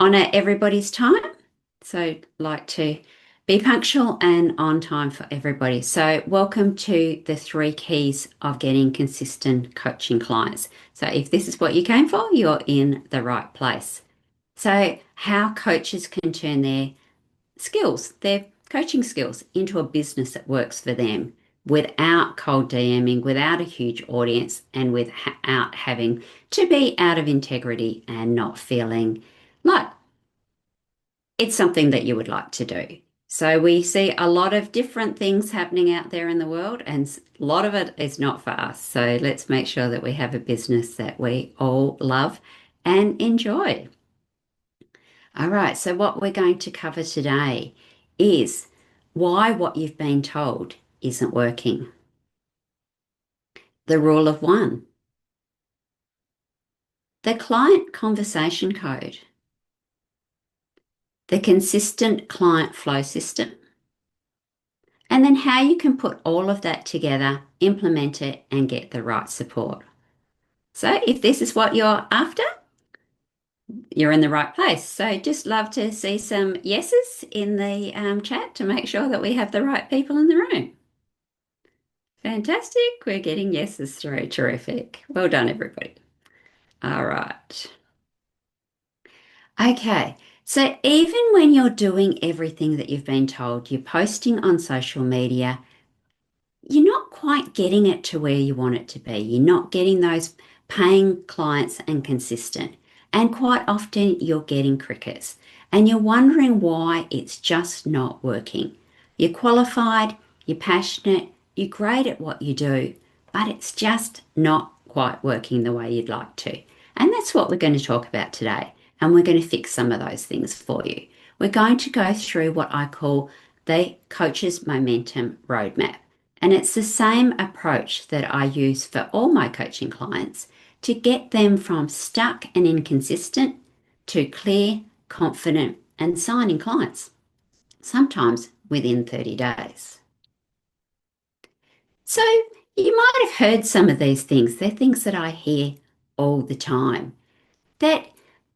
honour everybody's time. So like to be punctual and on time for everybody. So welcome to the 3 keys of getting consistent coaching clients. So if this is what you came for, you're in the right place. So how coaches can turn their coaching skills into a business that works for them without cold DMing, without a huge audience, and without having to be out of integrity and not feeling like it's something that you would like to do. So we see a lot of different things happening out there in the world, and a lot of it is not for us. So let's make sure that we have a business that we all love and enjoy. All right, so what we're going to cover today is why what you've been told isn't working. The rule of one, the client conversation code, the consistent client flow system, and then how you can put all of that together, implement it, and get the right support. So if this is what you're after, you're in the right place. So just love to see some yeses in the chat to make sure that we have the right people in the room. Fantastic. We're getting yeses through. Terrific. Well done, everybody. All right. Okay. So even when you're doing everything that you've been told, you're posting on social media, you're not quite getting it to where you want it to be. You're not getting those paying clients and consistent. And quite often you're getting crickets and you're wondering why it's just not working. You're qualified, you're passionate, you're great at what you do, but it's just not quite working the way you'd like to. And that's what we're going to talk about today. And we're going to fix some of those things for you. We're going to go through what I call the coach's momentum roadmap. And it's the same approach that I use for all my coaching clients to get them from stuck and inconsistent to clear, confident, and signing clients, sometimes within 30 days. So you might have heard some of these things. They're things that I hear all the time, that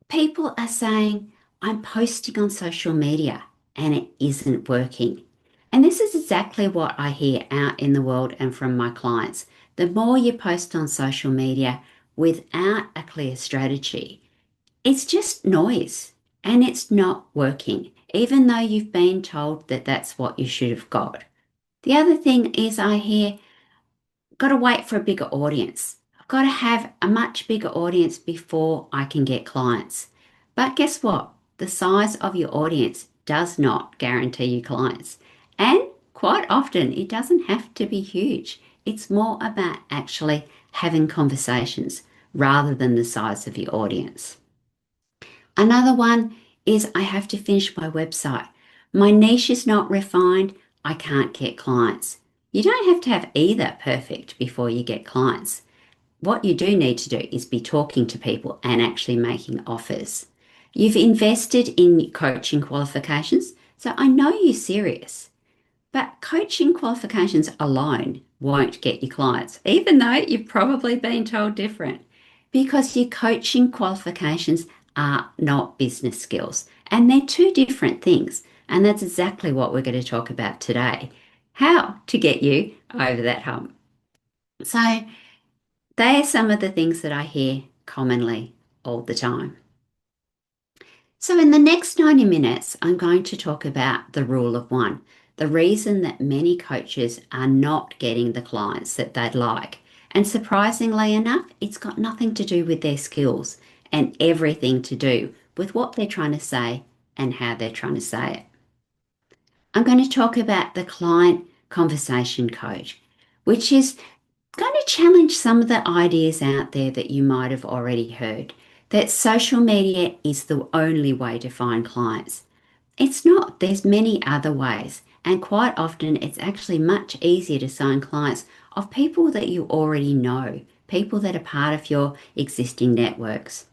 people are saying, I'm posting on social media and it isn't working. And this is exactly what I hear out in the world and from my clients. The more you post on social media without a clear strategy, it's just noise and it's not working, even though you've been told that that's what you should have got. The other thing is I hear, got to wait for a bigger audience. I've got to have a much bigger audience before I can get clients. But guess what? The size of your audience does not guarantee you clients. And quite often, it doesn't have to be huge. It's more about actually having conversations rather than the size of your audience. Another one is I have to finish my website. My niche is not refined. I can't get clients. You don't have to have either perfect before you get clients. What you do need to do is be talking to people and actually making offers. You've invested in coaching qualifications, so I know you're serious. But coaching qualifications alone won't get you clients, even though you've probably been told different, because your coaching qualifications are not business skills, and they're two different things. And that's exactly what we're going to talk about today, how to get you over that hump. So they are some of the things that I hear commonly all the time. So in the next 90 minutes, I'm going to talk about the rule of one, the reason that many coaches are not getting the clients that they'd like. And surprisingly enough, it's got nothing to do with their skills and everything to do with what they're trying to say and how they're trying to say it. I'm going to talk about the client conversation code, which is going to challenge some of the ideas out there that you might have already heard, that social media is the only way to find clients. It's not. There's many other ways. And quite often it's actually much easier to sign clients of people that you already know, people that are part of your existing networks.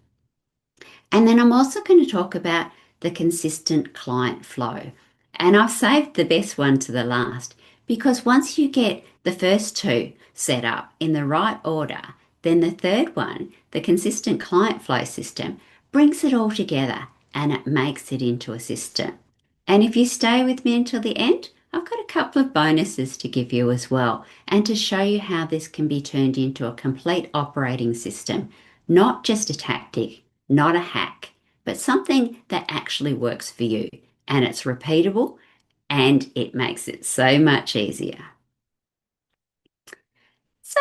And then I'm also going to talk about the consistent client flow. And I've saved the best one to the last because once you get the first two set up in the right order, then the third one, the consistent client flow system, brings it all together and it makes it into a system. And if you stay with me until the end, I've got a couple of bonuses to give you as well, and to show you how this can be turned into a complete operating system, not just a tactic, not a hack, but something that actually works for you, and it's repeatable and it makes it so much easier. So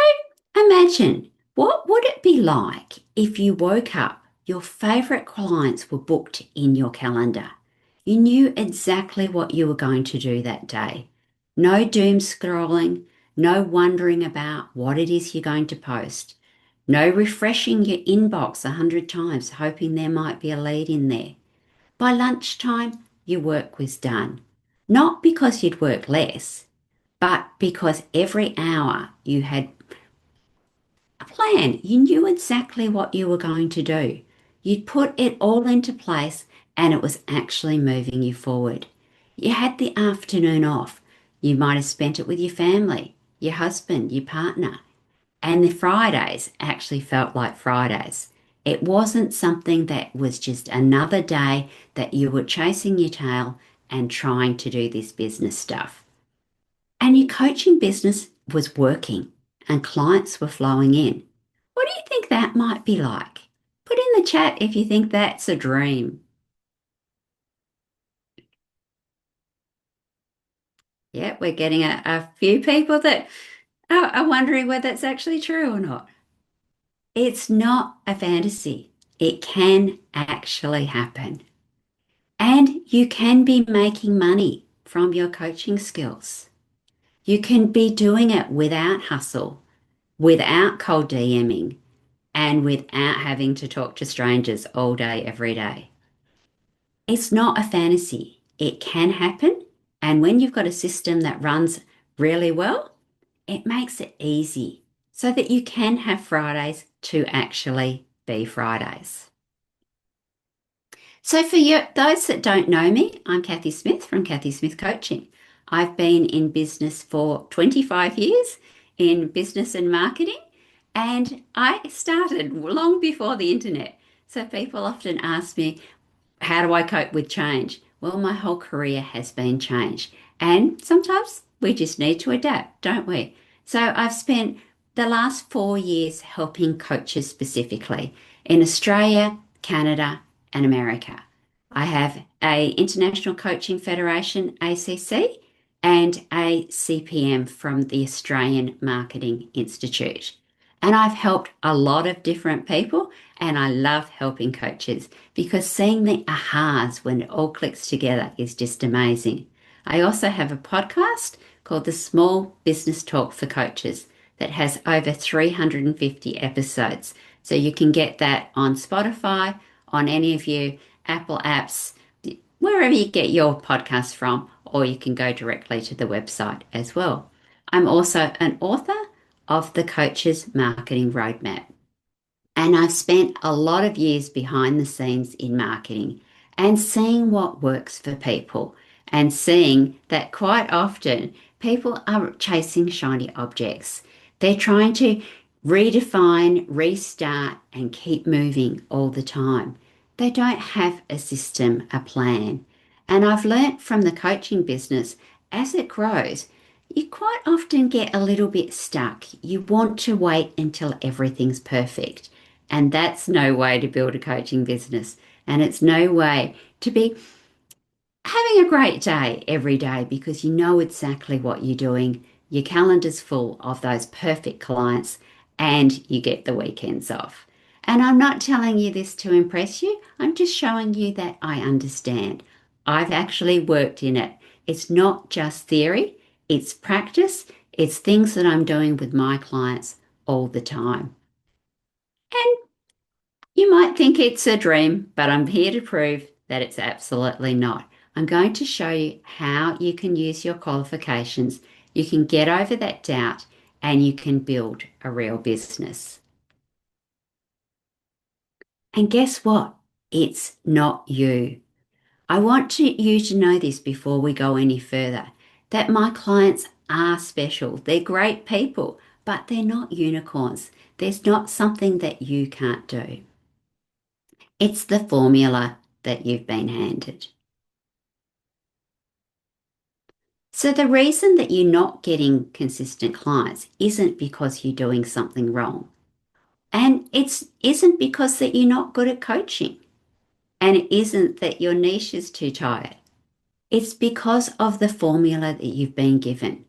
imagine, what would it be like if you woke up, your favourite clients were booked in your calendar? You knew exactly what you were going to do that day. No doom scrolling, no wondering about what it is you're going to post, no refreshing your inbox 100 times hoping there might be a lead in there. By lunchtime, your work was done. Not because you'd work less, but because every hour you had a plan. You knew exactly what you were going to do. You'd put it all into place and it was actually moving you forward. You had the afternoon off. You might have spent it with your family, your husband, your partner. And the Fridays actually felt like Fridays. It wasn't something that was just another day that you were chasing your tail and trying to do this business stuff. And your coaching business was working and clients were flowing in. What do you think that might be like? Put in the chat if you think that's a dream. Yeah, we're getting a few people that are wondering whether it's actually true or not. It's not a fantasy. It can actually happen. And you can be making money from your coaching skills. You can be doing it without hustle, without cold DMing, and without having to talk to strangers all day, every day. It's not a fantasy. It can happen. And when you've got a system that runs really well, it makes it easy so that you can have Fridays to actually be Fridays. So, for you, those that don't know me, I'm Cathy Smith from Cathy Smith Coaching. I've been in business for 25 years in business and marketing, and I started long before the internet. So, people often ask me, how do I cope with change? Well, my whole career has been change, and sometimes we just need to adapt, don't we? So, I've spent the last 4 years helping coaches specifically in Australia, Canada, and America. I have a International Coaching Federation, ACC, and a CPM from the Australian Marketing Institute. And I've helped a lot of different people, and I love helping coaches because seeing the ahas when it all clicks together is just amazing. I also have a podcast called the Small Business Talk for Coaches that has over 350 episodes. So you can get that on Spotify, on any of you Apple apps, wherever you get your podcast from, or you can go directly to the website as well. I'm also an author of the Coach's Marketing Roadmap. And I've spent a lot of years behind the scenes in marketing and seeing what works for people and seeing that quite often people are chasing shiny objects. They're trying to redefine, restart, and keep moving all the time. They don't have a system, a plan. And I've learnt from the coaching business as it grows, you quite often get a little bit stuck. You want to wait until everything's perfect. And that's no way to build a coaching business. And it's no way to be having a great day every day because you know exactly what you're doing. Your calendar's full of those perfect clients and you get the weekends off. And I'm not telling you this to impress you. I'm just showing you that I understand. I've actually worked in it. It's not just theory, it's practice. It's things that I'm doing with my clients all the time. And you might think it's a dream, but I'm here to prove that it's absolutely not. I'm going to show you how you can use your qualifications, you can get over that doubt, and you can build a real business. And guess what? It's not you. I want you to know this before we go any further, that my clients are special. They're great people, but they're not unicorns. There's not something that you can't do. It's the formula that you've been handed. So the reason that you're not getting consistent clients isn't because you're doing something wrong. And it isn't because that you're not good at coaching. And it isn't that your niche is too tight. It's because of the formula that you've been given.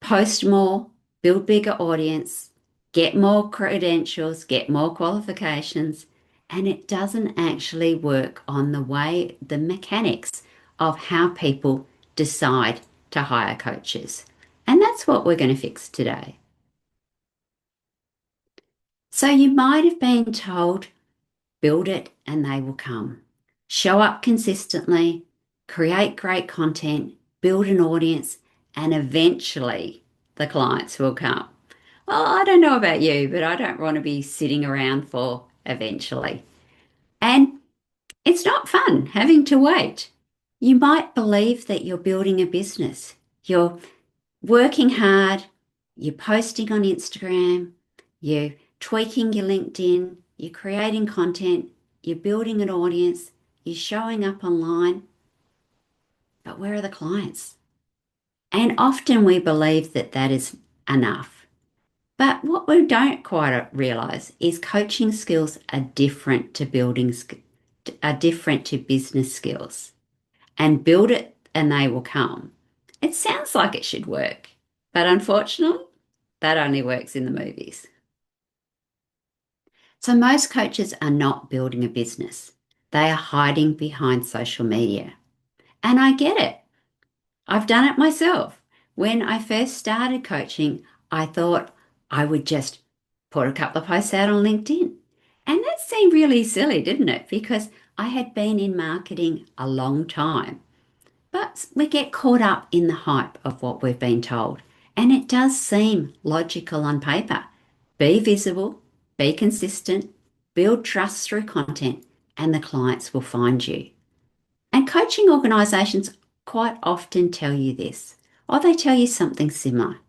Post more, build bigger audience, get more credentials, get more qualifications, and it doesn't actually work on the mechanics of how people decide to hire coaches. And that's what we're going to fix today. So you might have been told, build it and they will come. Show up consistently, create great content, build an audience, and eventually the clients will come. Well, I don't know about you, but I don't want to be sitting around for eventually. And it's not fun having to wait. You might believe that you're building a business. You're working hard, you're posting on Instagram, you're tweaking your LinkedIn, you're creating content, you're building an audience, you're showing up online. But where are the clients? And often we believe that that is enough. But what we don't quite realize is coaching skills are different to are different to business skills. And build it and they will come. It sounds like it should work, but unfortunately, that only works in the movies. So most coaches are not building a business. They are hiding behind social media. And I get it. I've done it myself. When I first started coaching, I thought I would just put a couple of posts out on LinkedIn. And that seemed really silly, didn't it? Because I had been in marketing a long time. But we get caught up in the hype of what we've been told. And it does seem logical on paper. Be visible, be consistent, build trust through content, and the clients will find you. And coaching organisations quite often tell you this, or they tell you something similar.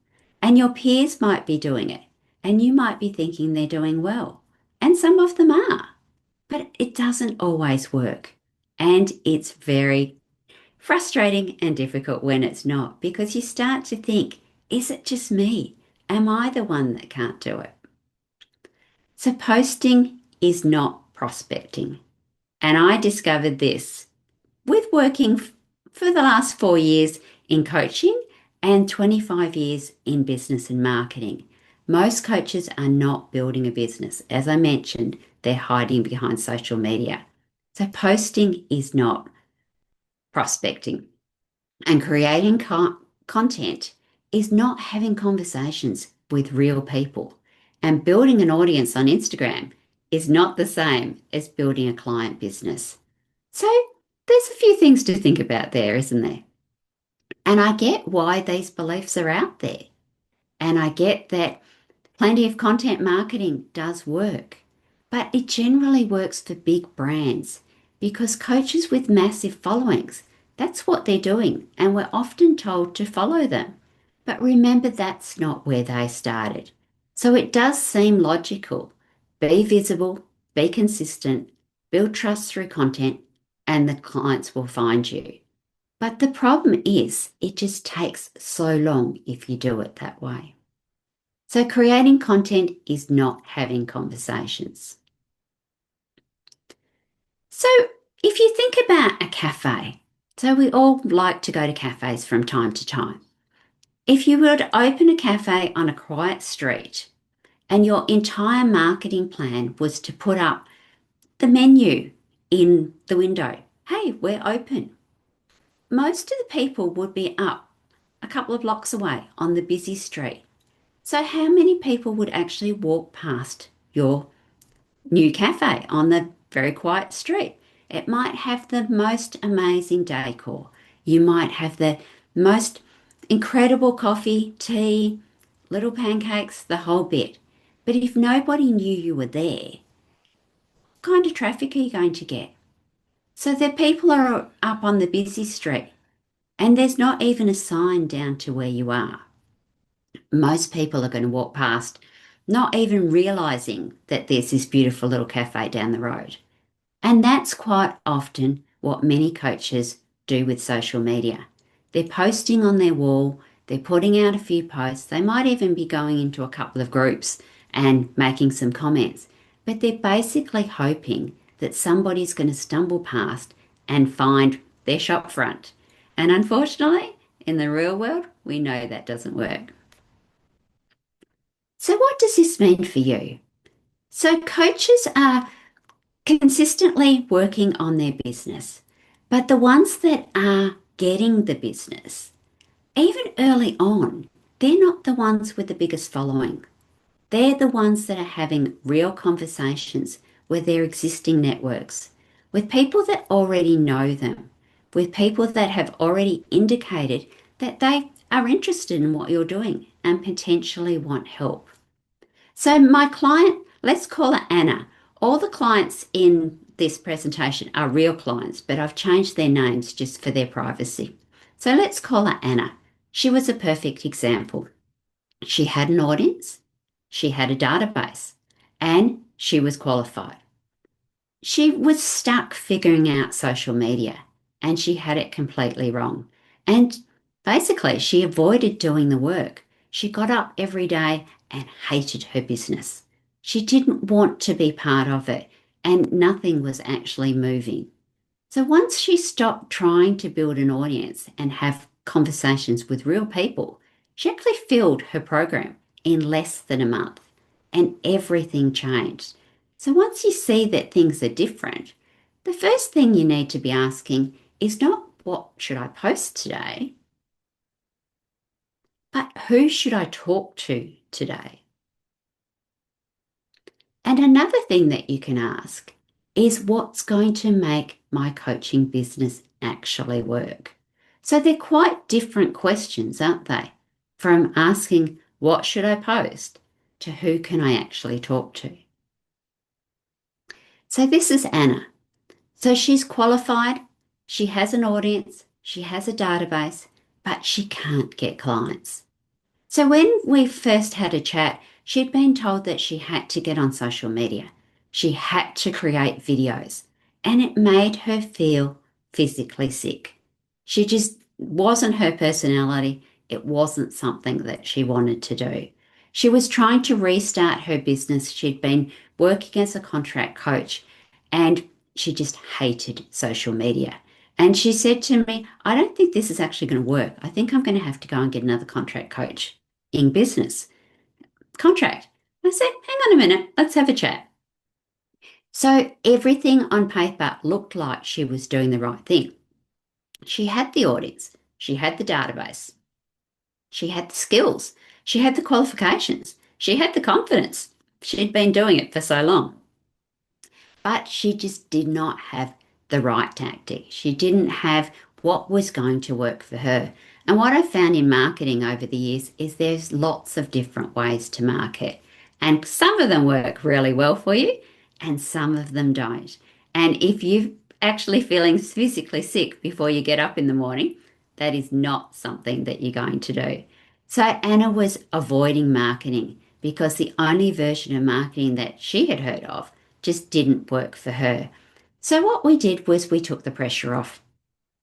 And your peers might be doing it, and you might be thinking they're doing well. And some of them are. But it doesn't always work. And it's very frustrating and difficult when it's not because you start to think, is it just me? Am I the one that can't do it? So posting is not prospecting. And I discovered this with working for the last 4 years in coaching and 25 years in business and marketing. Most coaches are not building a business. As I mentioned, they're hiding behind social media. So posting is not prospecting. And creating content is not having conversations with real people. And building an audience on Instagram is not the same as building a client business. So there's a few things to think about there, isn't there? And I get why these beliefs are out there. And I get that plenty of content marketing does work, but it generally works for big brands because coaches with massive followings, that's what they're doing, and we're often told to follow them. But remember, that's not where they started. So it does seem logical. Be visible, be consistent, build trust through content, and the clients will find you. But the problem is, it just takes so long if you do it that way. So creating content is not having conversations. So if you think about a cafe, so we all like to go to cafes from time to time. If you were to open a cafe on a quiet street and your entire marketing plan was to put up the menu in the window, hey, we're open. Most of the people would be up a couple of blocks away on the busy street. So how many people would actually walk past your new cafe on the very quiet street? It might have the most amazing decor. You might have the most incredible coffee, tea, little pancakes, the whole bit. But if nobody knew you were there, what kind of traffic are you going to get? So the people are up on the busy street and there's not even a sign down to where you are. Most people are going to walk past, not even realizing that there's this beautiful little cafe down the road. And that's quite often what many coaches do with social media. They're posting on their wall, they're putting out a few posts, they might even be going into a couple of groups and making some comments, but they're basically hoping that somebody's going to stumble past and find their shop front. And unfortunately, in the real world, we know that doesn't work. So, what does this mean for you? So, coaches are consistently working on their business. But the ones that are getting the business, even early on, they're not the ones with the biggest following. They're the ones that are having real conversations with their existing networks, with people that already know them, with people that have already indicated that they are interested in what you're doing and potentially want help. So my client, let's call her Anna. All the clients in this presentation are real clients, but I've changed their names just for their privacy. So let's call her Anna. She was a perfect example. She had an audience, she had a database, and she was qualified. She was stuck figuring out social media and she had it completely wrong. And basically, she avoided doing the work. She got up every day and hated her business. She didn't want to be part of it and nothing was actually moving. So once she stopped trying to build an audience and have conversations with real people, she actually filled her program in less than a month and everything changed. So once you see that things are different, the first thing you need to be asking is not what should I post today, but who should I talk to today? And another thing that you can ask is what's going to make my coaching business actually work? So they're quite different questions, aren't they? From asking, what should I post, to who can I actually talk to? So this is Anna. So she's qualified, she has an audience, she has a database, but she can't get clients. So when we first had a chat, she'd been told that she had to get on social media. She had to create videos, and it made her feel physically sick. She just wasn't her personality. It wasn't something that she wanted to do. She was trying to restart her business. She'd been working as a contract coach, and she just hated social media. And she said to me, I don't think this is actually going to work. I think I'm going to have to go and get another contract coach in business. Contract. I said, hang on a minute, let's have a chat. So everything on paper looked like she was doing the right thing. She had the audience, she had the database, she had the skills, she had the qualifications, she had the confidence. She'd been doing it for so long. But she just did not have the right tactic. She didn't have what was going to work for her. And what I've found in marketing over the years is there's lots of different ways to market. And some of them work really well for you, and some of them don't. And if you're actually feeling physically sick before you get up in the morning, that is not something that you're going to do. So Anna was avoiding marketing because the only version of marketing that she had heard of just didn't work for her. So what we did was we took the pressure off.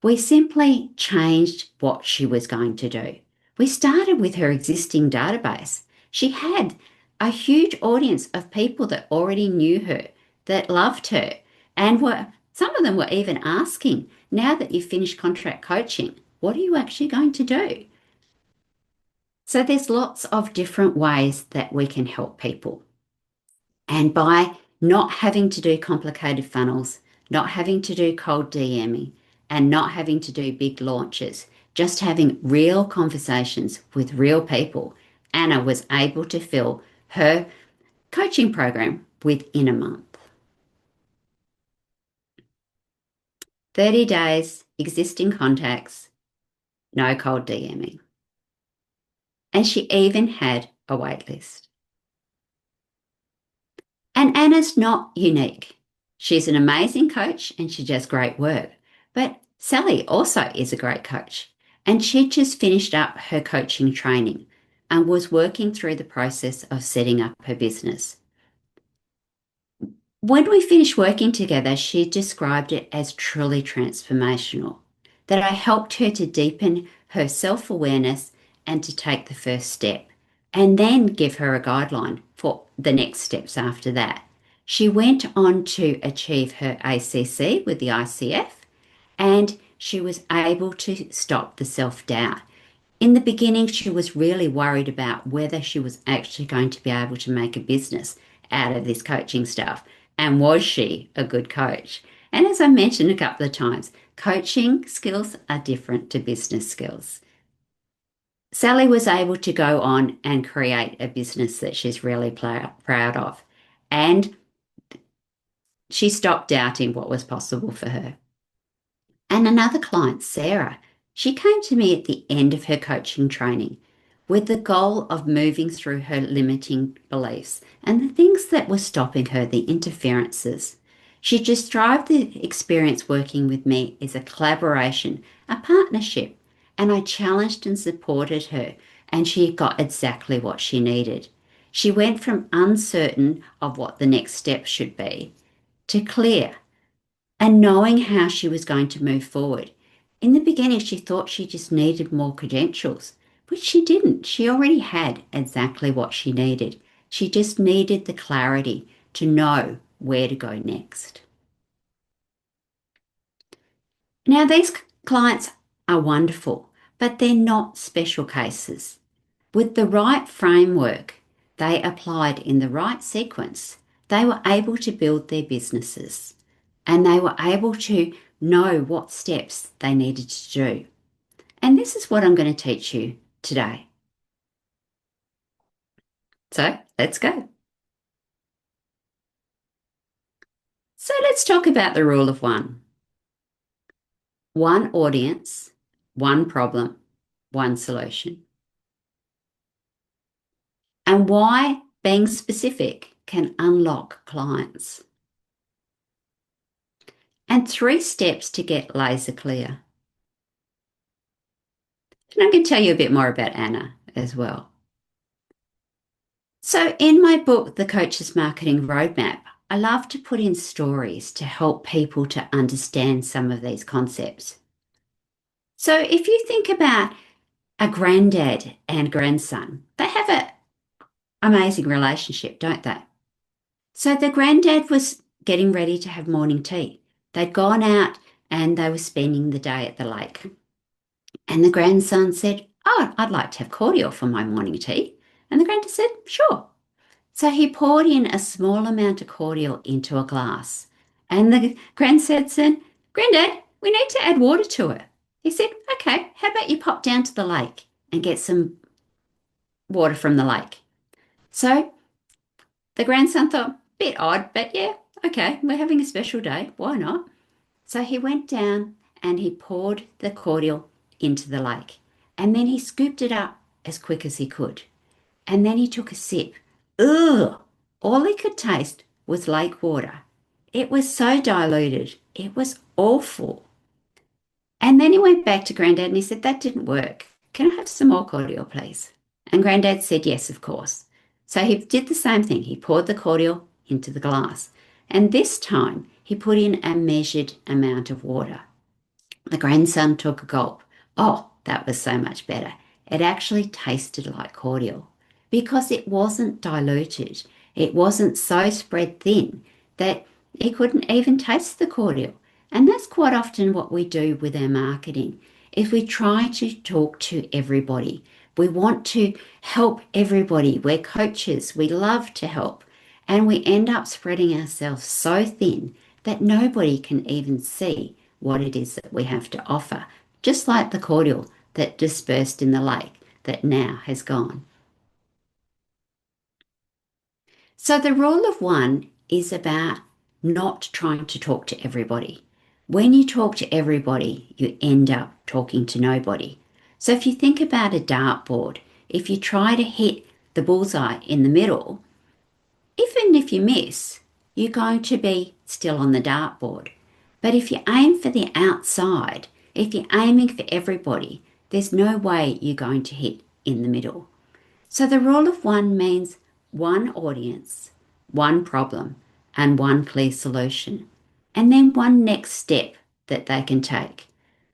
We simply changed what she was going to do. We started with her existing database. She had a huge audience of people that already knew her, that loved her, and were some of them were even asking, now that you've finished contract coaching, what are you actually going to do? So there's lots of different ways that we can help people. And by not having to do complicated funnels, not having to do cold DMing, and not having to do big launches, just having real conversations with real people, Anna was able to fill her coaching program within a month. 30 days, existing contacts, no cold DMing. And she even had a wait list. And Anna's not unique. She's an amazing coach and she does great work. But Sally also is a great coach. And she just finished up her coaching training and was working through the process of setting up her business. When we finished working together, she described it as truly transformational, that I helped her to deepen her self awareness and to take the first step, and then give her a guideline for the next steps after that. She went on to achieve her ACC with the ICF, and she was able to stop the self doubt. In the beginning, she was really worried about whether she was actually going to be able to make a business out of this coaching stuff. And was she a good coach? And as I mentioned a couple of times, coaching skills are different to business skills. Sally was able to go on and create a business that she's really proud of. And she stopped doubting what was possible for her. And another client, Sarah, she came to me at the end of her coaching training with the goal of moving through her limiting beliefs and the things that were stopping her, the interferences. She described the experience working with me as a collaboration, a partnership, and I challenged and supported her, and she got exactly what she needed. She went from uncertain of what the next step should be to clear and knowing how she was going to move forward. In the beginning, she thought she just needed more credentials, but she didn't. She already had exactly what she needed. She just needed the clarity to know where to go next. Now, these clients are wonderful, but they're not special cases. With the right framework they applied in the right sequence, they were able to build their businesses and they were able to know what steps they needed to do. And this is what I'm going to teach you today. So let's go. So let's talk about the rule of one. One audience, one problem, one solution. And why being specific can unlock clients. And 3 steps to get laser clear. And I'm going to tell you a bit more about Anna as well. So, in my book, The Coach's Marketing Roadmap, I love to put in stories to help people to understand some of these concepts. So, if you think about a granddad and grandson, they have an amazing relationship, don't they? So, the granddad was getting ready to have morning tea. They'd gone out and they were spending the day at the lake. And the grandson said, "Oh, I'd like to have cordial for my morning tea." And the granddad said, "Sure." So he poured in a small amount of cordial into a glass. And the grandson said, "Granddad, we need to add water to it." He said, "Okay, how about you pop down to the lake and get some water from the lake?" So the grandson thought, bit odd, but yeah, okay, we're having a special day. Why not? So he went down and he poured the cordial into the lake. And then he scooped it up as quick as he could. And then he took a sip. Ugh! All he could taste was lake water. It was so diluted. It was awful. And then he went back to Grandad and he said, "That didn't work. Can I have some more cordial, please?" And Grandad said, "Yes, of course." So he did the same thing. He poured the cordial into the glass. And this time he put in a measured amount of water. The grandson took a gulp. Oh, that was so much better. It actually tasted like cordial because it wasn't diluted. It wasn't so spread thin that he couldn't even taste the cordial. And that's quite often what we do with our marketing. If we try to talk to everybody, we want to help everybody. We're coaches. We love to help. And we end up spreading ourselves so thin that nobody can even see what it is that we have to offer, just like the cordial that dispersed in the lake that now has gone. So the rule of one is about not trying to talk to everybody. When you talk to everybody, you end up talking to nobody. So if you think about a dartboard, if you try to hit the bullseye in the middle, even if you miss, you're going to be still on the dartboard. But if you aim for the outside, if you're aiming for everybody, there's no way you're going to hit in the middle. So the rule of one means one audience, one problem, and one clear solution, and then one next step that they can take.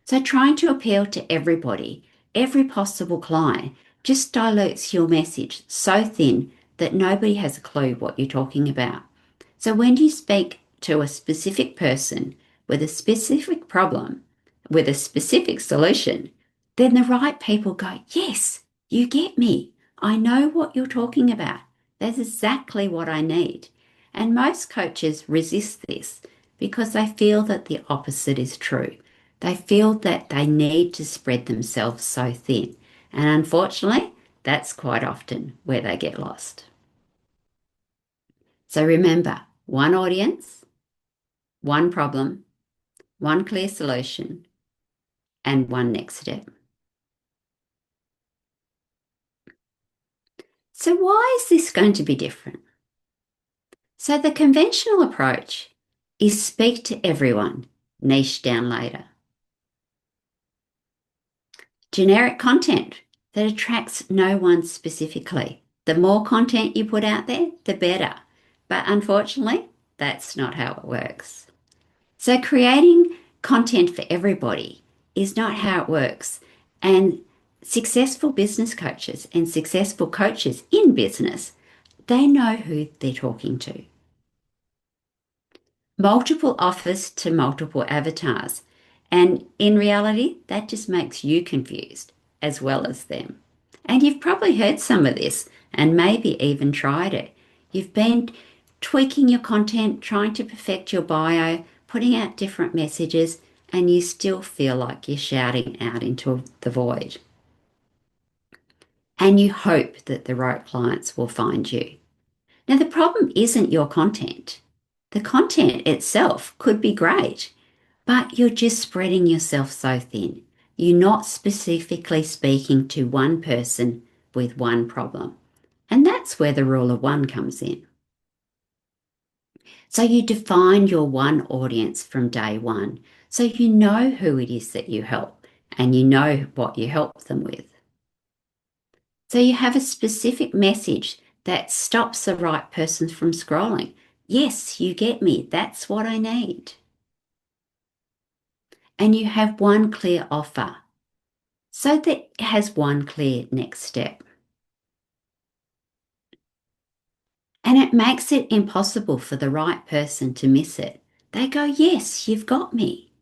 So trying to appeal to everybody, every possible client, just dilutes your message so thin that nobody has a clue what you're talking about. So when you speak to a specific person with a specific problem, with a specific solution, then the right people go, yes, you get me. I know what you're talking about. That's exactly what I need. And most coaches resist this because they feel that the opposite is true. They feel that they need to spread themselves so thin. And unfortunately, that's quite often where they get lost. So remember, one audience, one problem, one clear solution, and one next step. So why is this going to be different? So the conventional approach is speak to everyone, niche down later. Generic content that attracts no one specifically. The more content you put out there, the better. But unfortunately, that's not how it works. So creating content for everybody is not how it works. And successful business coaches and successful coaches in business, they know who they're talking to. Multiple offers to multiple avatars. And in reality, that just makes you confused as well as them. And you've probably heard some of this and maybe even tried it. You've been tweaking your content, trying to perfect your bio, putting out different messages, and you still feel like you're shouting out into the void. And you hope that the right clients will find you. Now, the problem isn't your content. The content itself could be great, but you're just spreading yourself so thin. You're not specifically speaking to one person with one problem. And that's where the rule of one comes in. So you define your one audience from day one. So you know who it is that you help and you know what you help them with. So you have a specific message that stops the right person from scrolling. Yes, you get me. That's what I need. And you have one clear offer. So that it has one clear next step. And it makes it impossible for the right person to miss it. They go, yes, you've got me.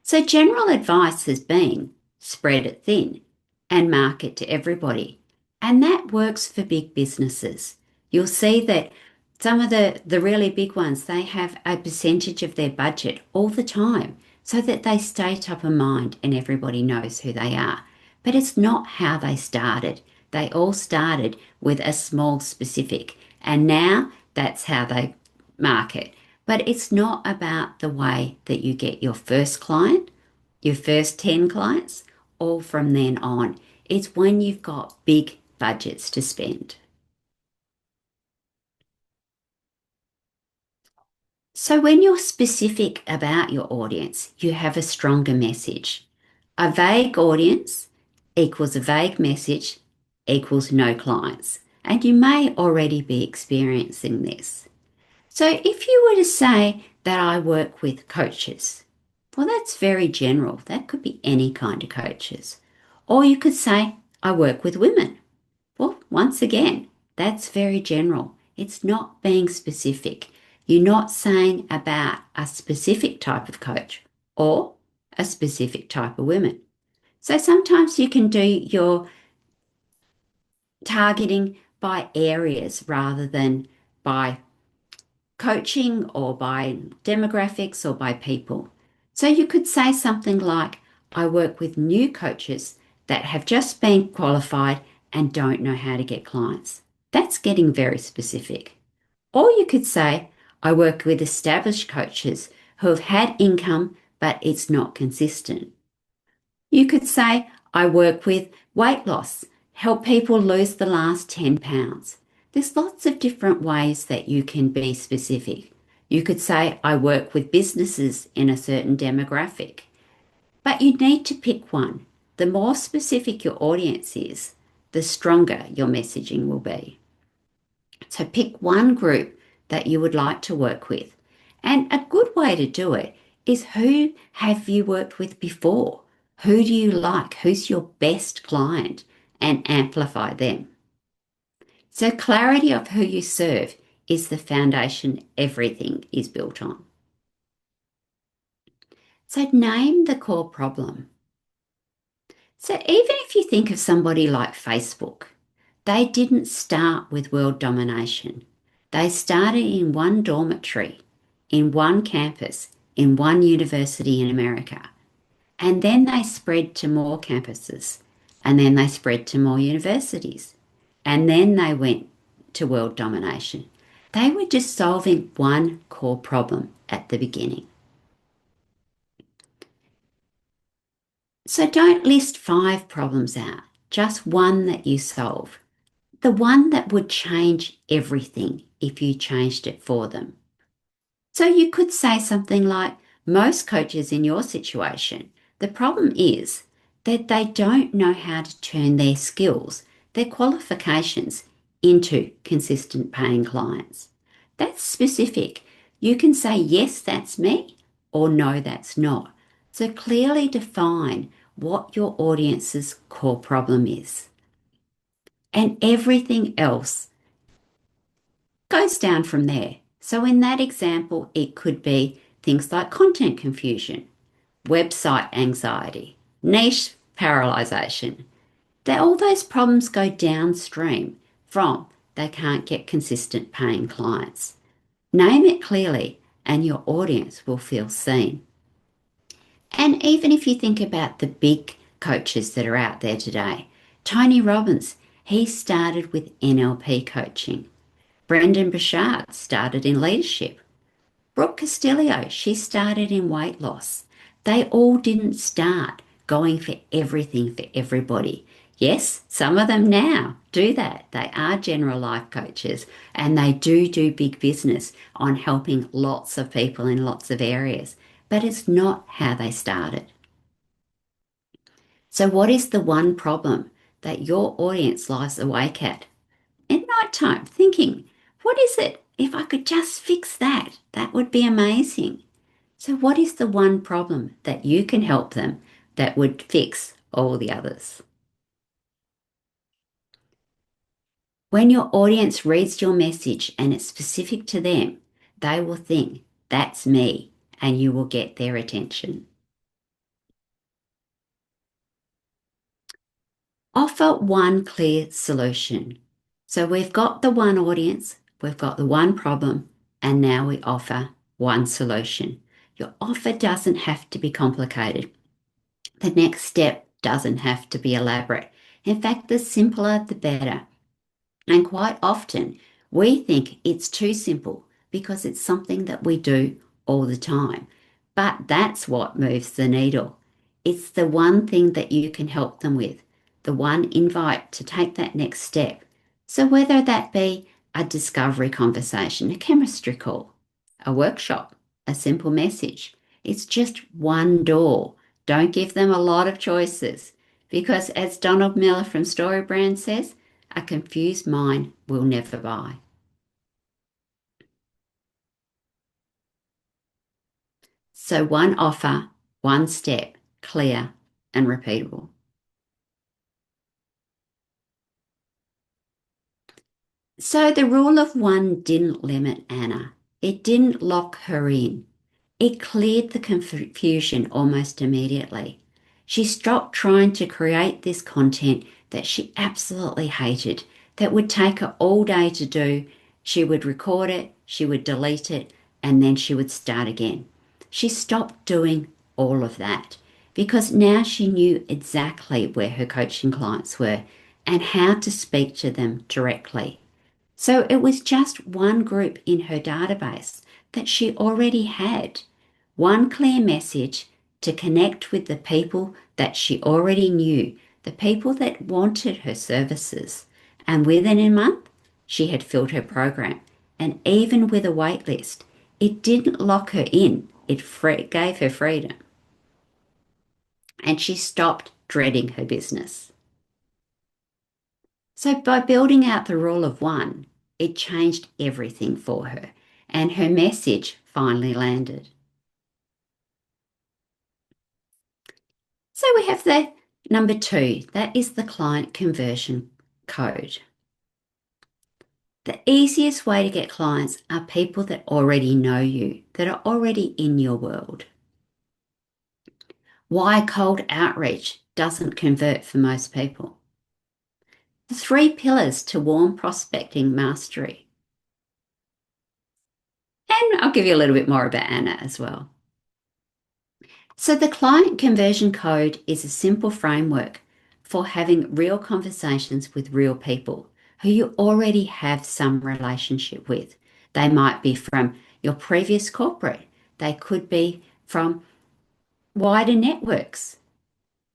So general advice has been spread it thin and market to everybody. And that works for big businesses. You'll see that some of the really big ones, they have a percentage of their budget all the time so that they stay top of mind and everybody knows who they are. But it's not how they started. They all started with a small specific, and now that's how they market. But it's not about the way that you get your first client, your first 10 clients, or from then on. It's when you've got big budgets to spend. So when you're specific about your audience, you have a stronger message. A vague audience equals a vague message equals no clients. And you may already be experiencing this. So if you were to say that I work with coaches, well, that's very general. That could be any kind of coaches. Or you could say I work with women. Well, once again, that's very general. It's not being specific. You're not saying about a specific type of coach or a specific type of women. So sometimes you can do your targeting by areas rather than by coaching or by demographics or by people. So you could say something like, I work with new coaches that have just been qualified and don't know how to get clients. That's getting very specific. Or you could say, I work with established coaches who have had income, but it's not consistent. You could say, I work with weight loss, help people lose the last 10 pounds. There's lots of different ways that you can be specific. You could say, I work with businesses in a certain demographic. But you need to pick one. The more specific your audience is, the stronger your messaging will be. So pick one group that you would like to work with. And a good way to do it is, who have you worked with before? Who do you like? Who's your best client? And amplify them. So clarity of who you serve is the foundation everything is built on. So name the core problem. So even if you think of somebody like Facebook, they didn't start with world domination. They started in one dormitory, in one campus, in one university in America. And then they spread to more campuses. And then they spread to more universities. And then they went to world domination. They were just solving one core problem at the beginning. So don't list 5 problems out, just one that you solve. The one that would change everything if you changed it for them. So you could say something like, most coaches in your situation, the problem is that they don't know how to turn their skills, their qualifications, into consistent paying clients. That's specific. You can say, yes, that's me, or no, that's not. So clearly define what your audience's core problem is. And everything else goes down from there. So in that example, it could be things like content confusion, website anxiety, niche paralysation. All those problems go downstream from they can't get consistent paying clients. Name it clearly and your audience will feel seen. And even if you think about the big coaches that are out there today, Tony Robbins, he started with NLP coaching. Brendan Burchard started in leadership. Brooke Castillo, she started in weight loss. They all didn't start going for everything for everybody. Yes, some of them now do that. They are general life coaches and they do big business on helping lots of people in lots of areas. But it's not how they started. So, what is the one problem that your audience lies awake at in night time, thinking, what is it? If I could just fix that, that would be amazing. So, what is the one problem that you can help them that would fix all the others? When your audience reads your message and it's specific to them, they will think, that's me, and you will get their attention. Offer one clear solution. So we've got the one audience, we've got the one problem, and now we offer one solution. Your offer doesn't have to be complicated. The next step doesn't have to be elaborate. In fact, the simpler, the better. And quite often, we think it's too simple because it's something that we do all the time. But that's what moves the needle. It's the one thing that you can help them with, the one invite to take that next step. So whether that be a discovery conversation, a chemistry call, a workshop, a simple message, it's just one door. Don't give them a lot of choices because, as Donald Miller from StoryBrand says, a confused mind will never buy. So one offer, one step, clear and repeatable. So the rule of one didn't limit Anna. It didn't lock her in. It cleared the confusion almost immediately. She stopped trying to create this content that she absolutely hated, that would take her all day to do. She would record it, she would delete it, and then she would start again. She stopped doing all of that because now she knew exactly where her coaching clients were and how to speak to them directly. So it was just one group in her database that she already had. One clear message to connect with the people that she already knew, the people that wanted her services. And within a month, she had filled her program. And even with a wait list, it didn't lock her in. It gave her freedom. And she stopped dreading her business. So by building out the rule of one, it changed everything for her. and her message finally landed. So we have the number two, that is the client conversion code. The easiest way to get clients are people that already know you, that are already in your world. Why cold outreach doesn't convert for most people. The three pillars to warm prospecting mastery. And I'll give you a little bit more about Anna as well. So the client conversion code is a simple framework for having real conversations with real people who you already have some relationship with. They might be from your previous corporate. They could be from wider networks.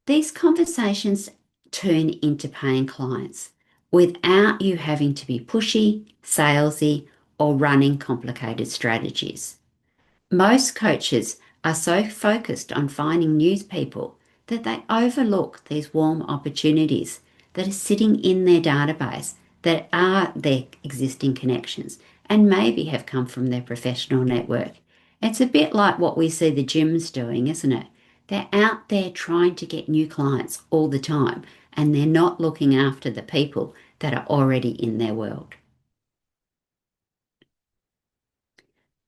These conversations turn into paying clients without you having to be pushy, salesy, or running complicated strategies. Most coaches are so focused on finding new people that they overlook these warm opportunities that are sitting in their database that are their existing connections and maybe have come from their professional network. It's a bit like what we see the gyms doing, isn't it? They're out there trying to get new clients all the time and they're not looking after the people that are already in their world.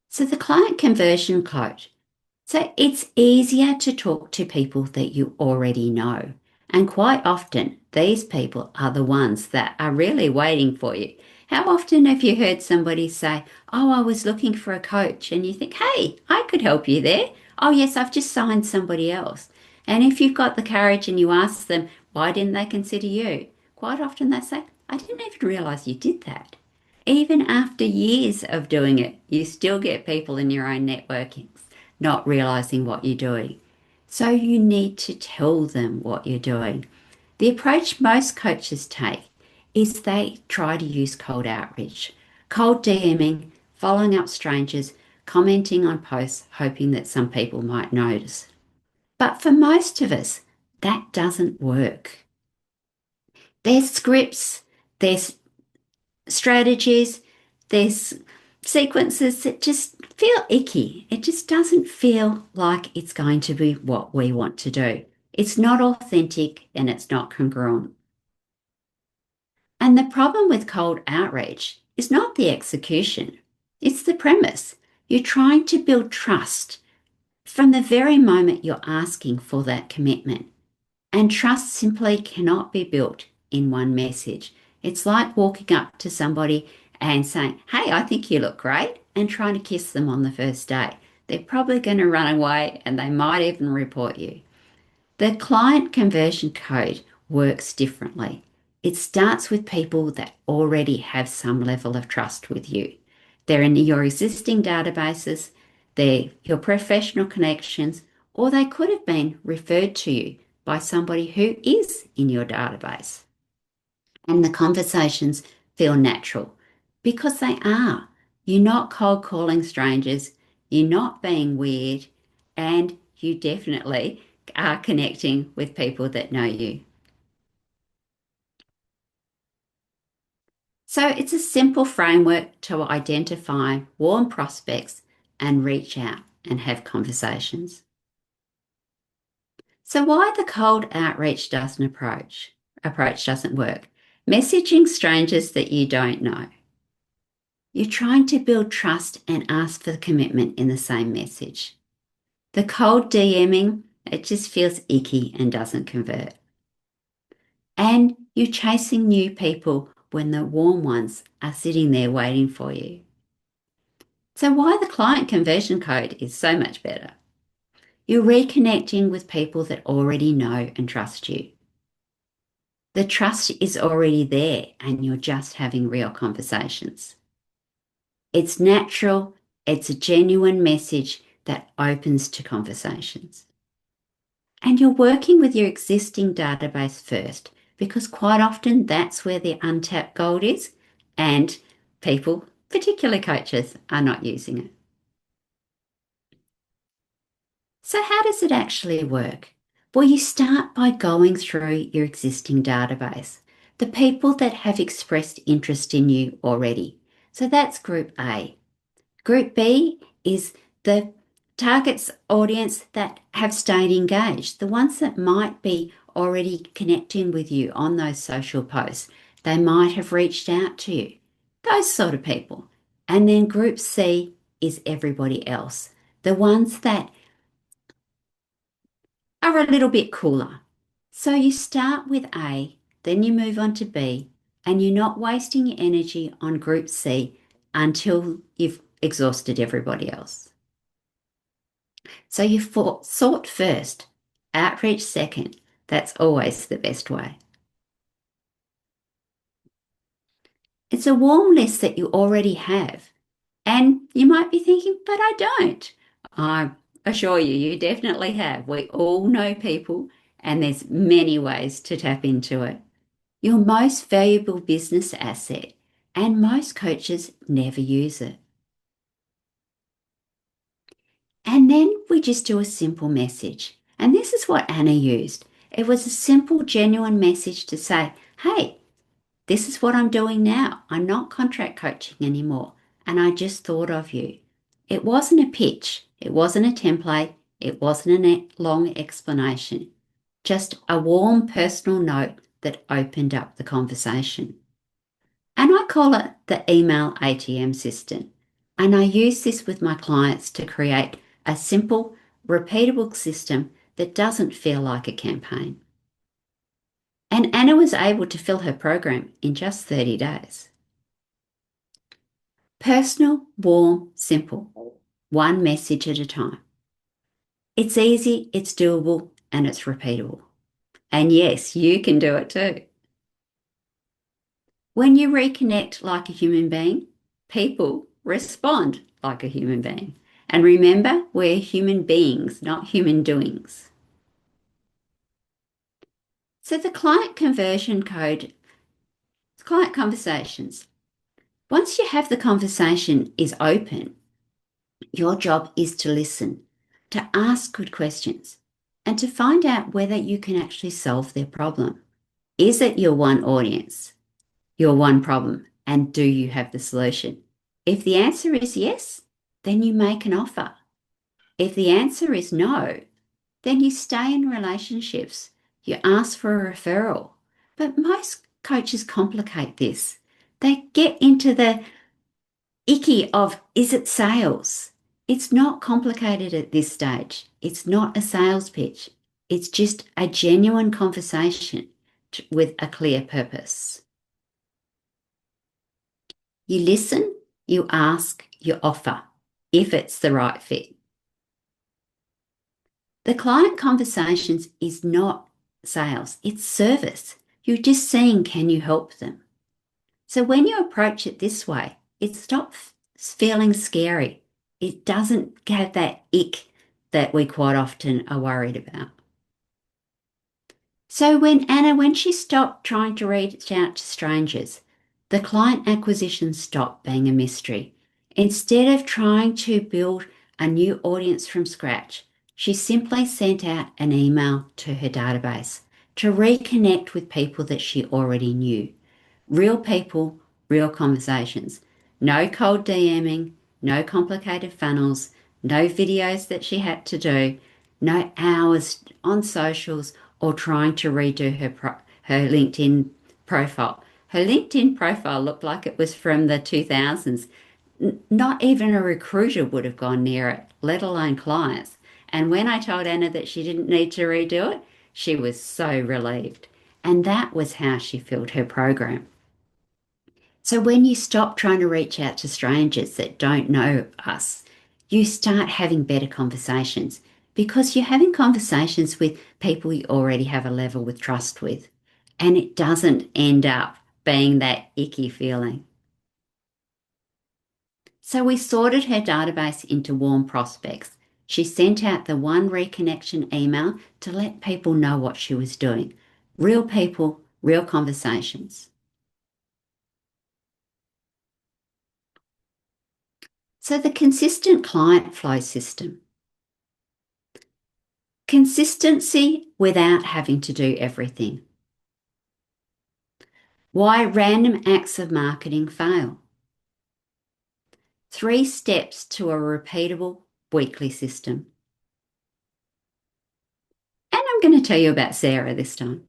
So the client conversion code. So it's easier to talk to people that you already know. And quite often, these people are the ones that are really waiting for you. How often have you heard somebody say, "Oh, I was looking for a coach," and you think, "Hey, I could help you there. Oh, yes, I've just signed somebody else." And if you've got the courage and you ask them, why didn't they consider you? Quite often they say, "I didn't even realize you did that." Even after years of doing it, you still get people in your own networking not realizing what you're doing. So you need to tell them what you're doing. The approach most coaches take is they try to use cold outreach, cold DMing, following up strangers, commenting on posts, hoping that some people might notice. But for most of us, that doesn't work. There's scripts, there's strategies, there's sequences that just feel icky. It just doesn't feel like it's going to be what we want to do. It's not authentic and it's not congruent. And the problem with cold outreach is not the execution, it's the premise. You're trying to build trust from the very moment you're asking for that commitment. And trust simply cannot be built in one message. It's like walking up to somebody and saying, "Hey, I think you look great," and trying to kiss them on the first day. They're probably going to run away and they might even report you. The client conversion code works differently. It starts with people that already have some level of trust with you. They're in your existing databases, they're your professional connections, or they could have been referred to you by somebody who is in your database. And the conversations feel natural because they are. You're not cold calling strangers, you're not being weird, and you definitely are connecting with people that know you. So it's a simple framework to identify warm prospects and reach out and have conversations. So why the cold outreach doesn't approach doesn't work. Messaging strangers that you don't know. You're trying to build trust and ask for commitment in the same message. The cold DMing, it just feels icky and doesn't convert. And you're chasing new people when the warm ones are sitting there waiting for you. So why the client conversion code is so much better. You're reconnecting with people that already know and trust you. The trust is already there and you're just having real conversations. It's natural, it's a genuine message that opens to conversations. And you're working with your existing database first because quite often that's where the untapped gold is and people, particularly coaches, are not using it. So how does it actually work? Well, you start by going through your existing database, the people that have expressed interest in you already. So that's group A. Group B is the target's audience that have stayed engaged, the ones that might be already connecting with you on those social posts. They might have reached out to you, those sort of people. And then group C is everybody else, the ones that are a little bit cooler. So you start with A, then you move on to B, and you're not wasting your energy on group C until you've exhausted everybody else. So you sort first, outreach second. That's always the best way. It's a warm list that you already have. And you might be thinking, but I don't. I assure you, you definitely have. We all know people, and there's many ways to tap into it. Your most valuable business asset, and most coaches never use it. And then we just do a simple message. And this is what Anna used. It was a simple, genuine message to say, hey, this is what I'm doing now. I'm not contract coaching anymore. And I just thought of you. It wasn't a pitch. It wasn't a template. It wasn't a long explanation. Just a warm personal note that opened up the conversation. And I call it the email ATM system. And I use this with my clients to create a simple, repeatable system that doesn't feel like a campaign. And Anna was able to fill her program in just 30 days. Personal, warm, simple. One message at a time. It's easy, it's doable, and it's repeatable. And yes, you can do it too. When you reconnect like a human being, people respond like a human being. And remember, we're human beings, not human doings. So the client conversion code, client conversations. Once you have the conversation is open, your job is to listen, to ask good questions, and to find out whether you can actually solve their problem. Is it your one audience, your one problem, and do you have the solution? If the answer is yes, then you make an offer. If the answer is no, then you stay in relationships. You ask for a referral. But most coaches complicate this. They get into the icky of, is it sales? It's not complicated at this stage. It's not a sales pitch. It's just a genuine conversation with a clear purpose. You listen, you ask, you offer, if it's the right fit. The client conversations is not sales, it's service. You're just seeing, can you help them? So when you approach it this way, it stops feeling scary. It doesn't have that ick that we quite often are worried about. So when she stopped trying to reach out to strangers, the client acquisition stopped being a mystery. Instead of trying to build a new audience from scratch, she simply sent out an email to her database to reconnect with people that she already knew. Real people, real conversations. No cold DMing, no complicated funnels, no videos that she had to do, no hours on socials or trying to redo her LinkedIn profile. Her LinkedIn profile looked like it was from the 2000s. Not even a recruiter would have gone near it, let alone clients. And when I told Anna that she didn't need to redo it, she was so relieved. And that was how she filled her program. So when you stop trying to reach out to strangers that don't know us, you start having better conversations because you're having conversations with people you already have a level with trust with. And it doesn't end up being that icky feeling. So we sorted her database into warm prospects. She sent out the one reconnection email to let people know what she was doing. Real people, real conversations. So the consistent client flow system. Consistency without having to do everything. Why random acts of marketing fail. 3 steps to a repeatable weekly system. And I'm going to tell you about Sarah this time.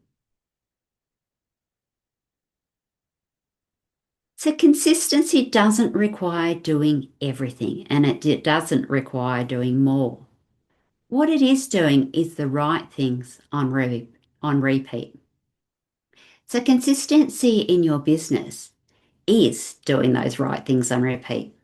So, consistency doesn't require doing everything, and it doesn't require doing more. What it is doing is the right things on repeat. So, consistency in your business is doing those right things on repeat.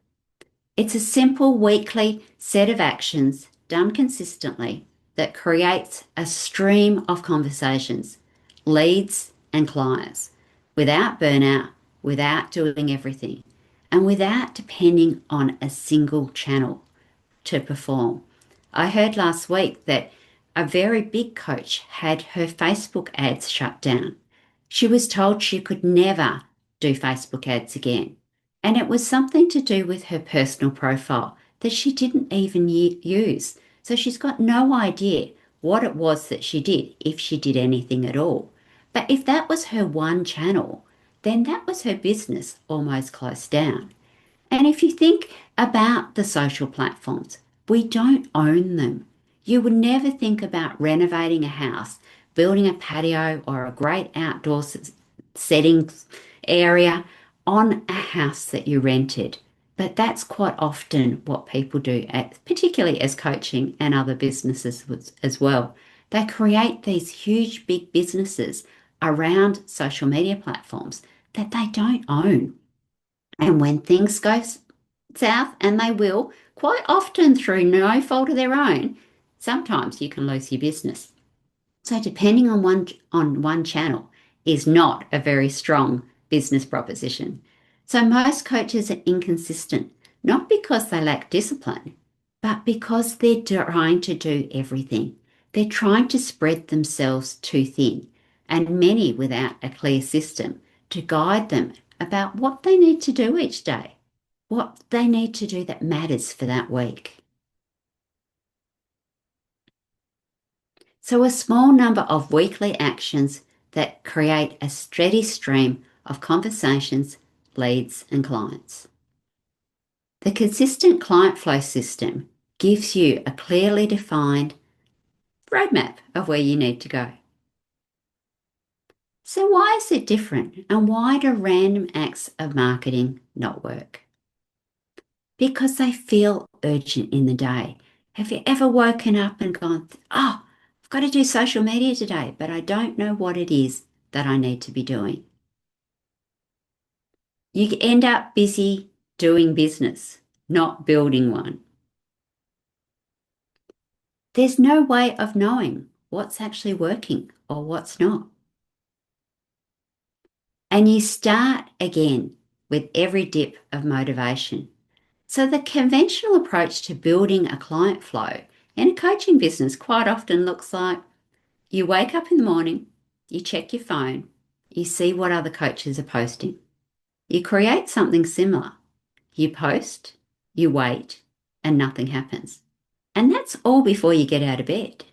It's a simple weekly set of actions done consistently that creates a stream of conversations, leads, and clients without burnout, without doing everything, and without depending on a single channel to perform. I heard last week that a very big coach had her Facebook ads shut down. She was told she could never do Facebook ads again. And it was something to do with her personal profile that she didn't even use. So she's got no idea what it was that she did, if she did anything at all. But if that was her one channel, then that was her business almost closed down. And if you think about the social platforms, we don't own them. You would never think about renovating a house, building a patio or a great outdoor settings area on a house that you rented. But that's quite often what people do, particularly as coaching and other businesses as well. They create these huge, big businesses around social media platforms that they don't own. And when things go south, and they will, quite often through no fault of their own, sometimes you can lose your business. So depending on one channel is not a very strong business proposition. So most coaches are inconsistent, not because they lack discipline, but because they're trying to do everything. They're trying to spread themselves too thin, and many without a clear system to guide them about what they need to do each day, what they need to do that matters for that week. So, a small number of weekly actions that create a steady stream of conversations, leads, and clients. The consistent client flow system gives you a clearly defined roadmap of where you need to go. So, why is it different, and why do random acts of marketing not work? Because they feel urgent in the day. Have you ever woken up and gone, oh, I've got to do social media today, but I don't know what it is that I need to be doing? You end up busy doing business, not building one. There's no way of knowing what's actually working or what's not. And you start again with every dip of motivation. So the conventional approach to building a client flow in a coaching business quite often looks like you wake up in the morning, you check your phone, you see what other coaches are posting. You create something similar. You post, you wait, and nothing happens. And that's all before you get out of bed.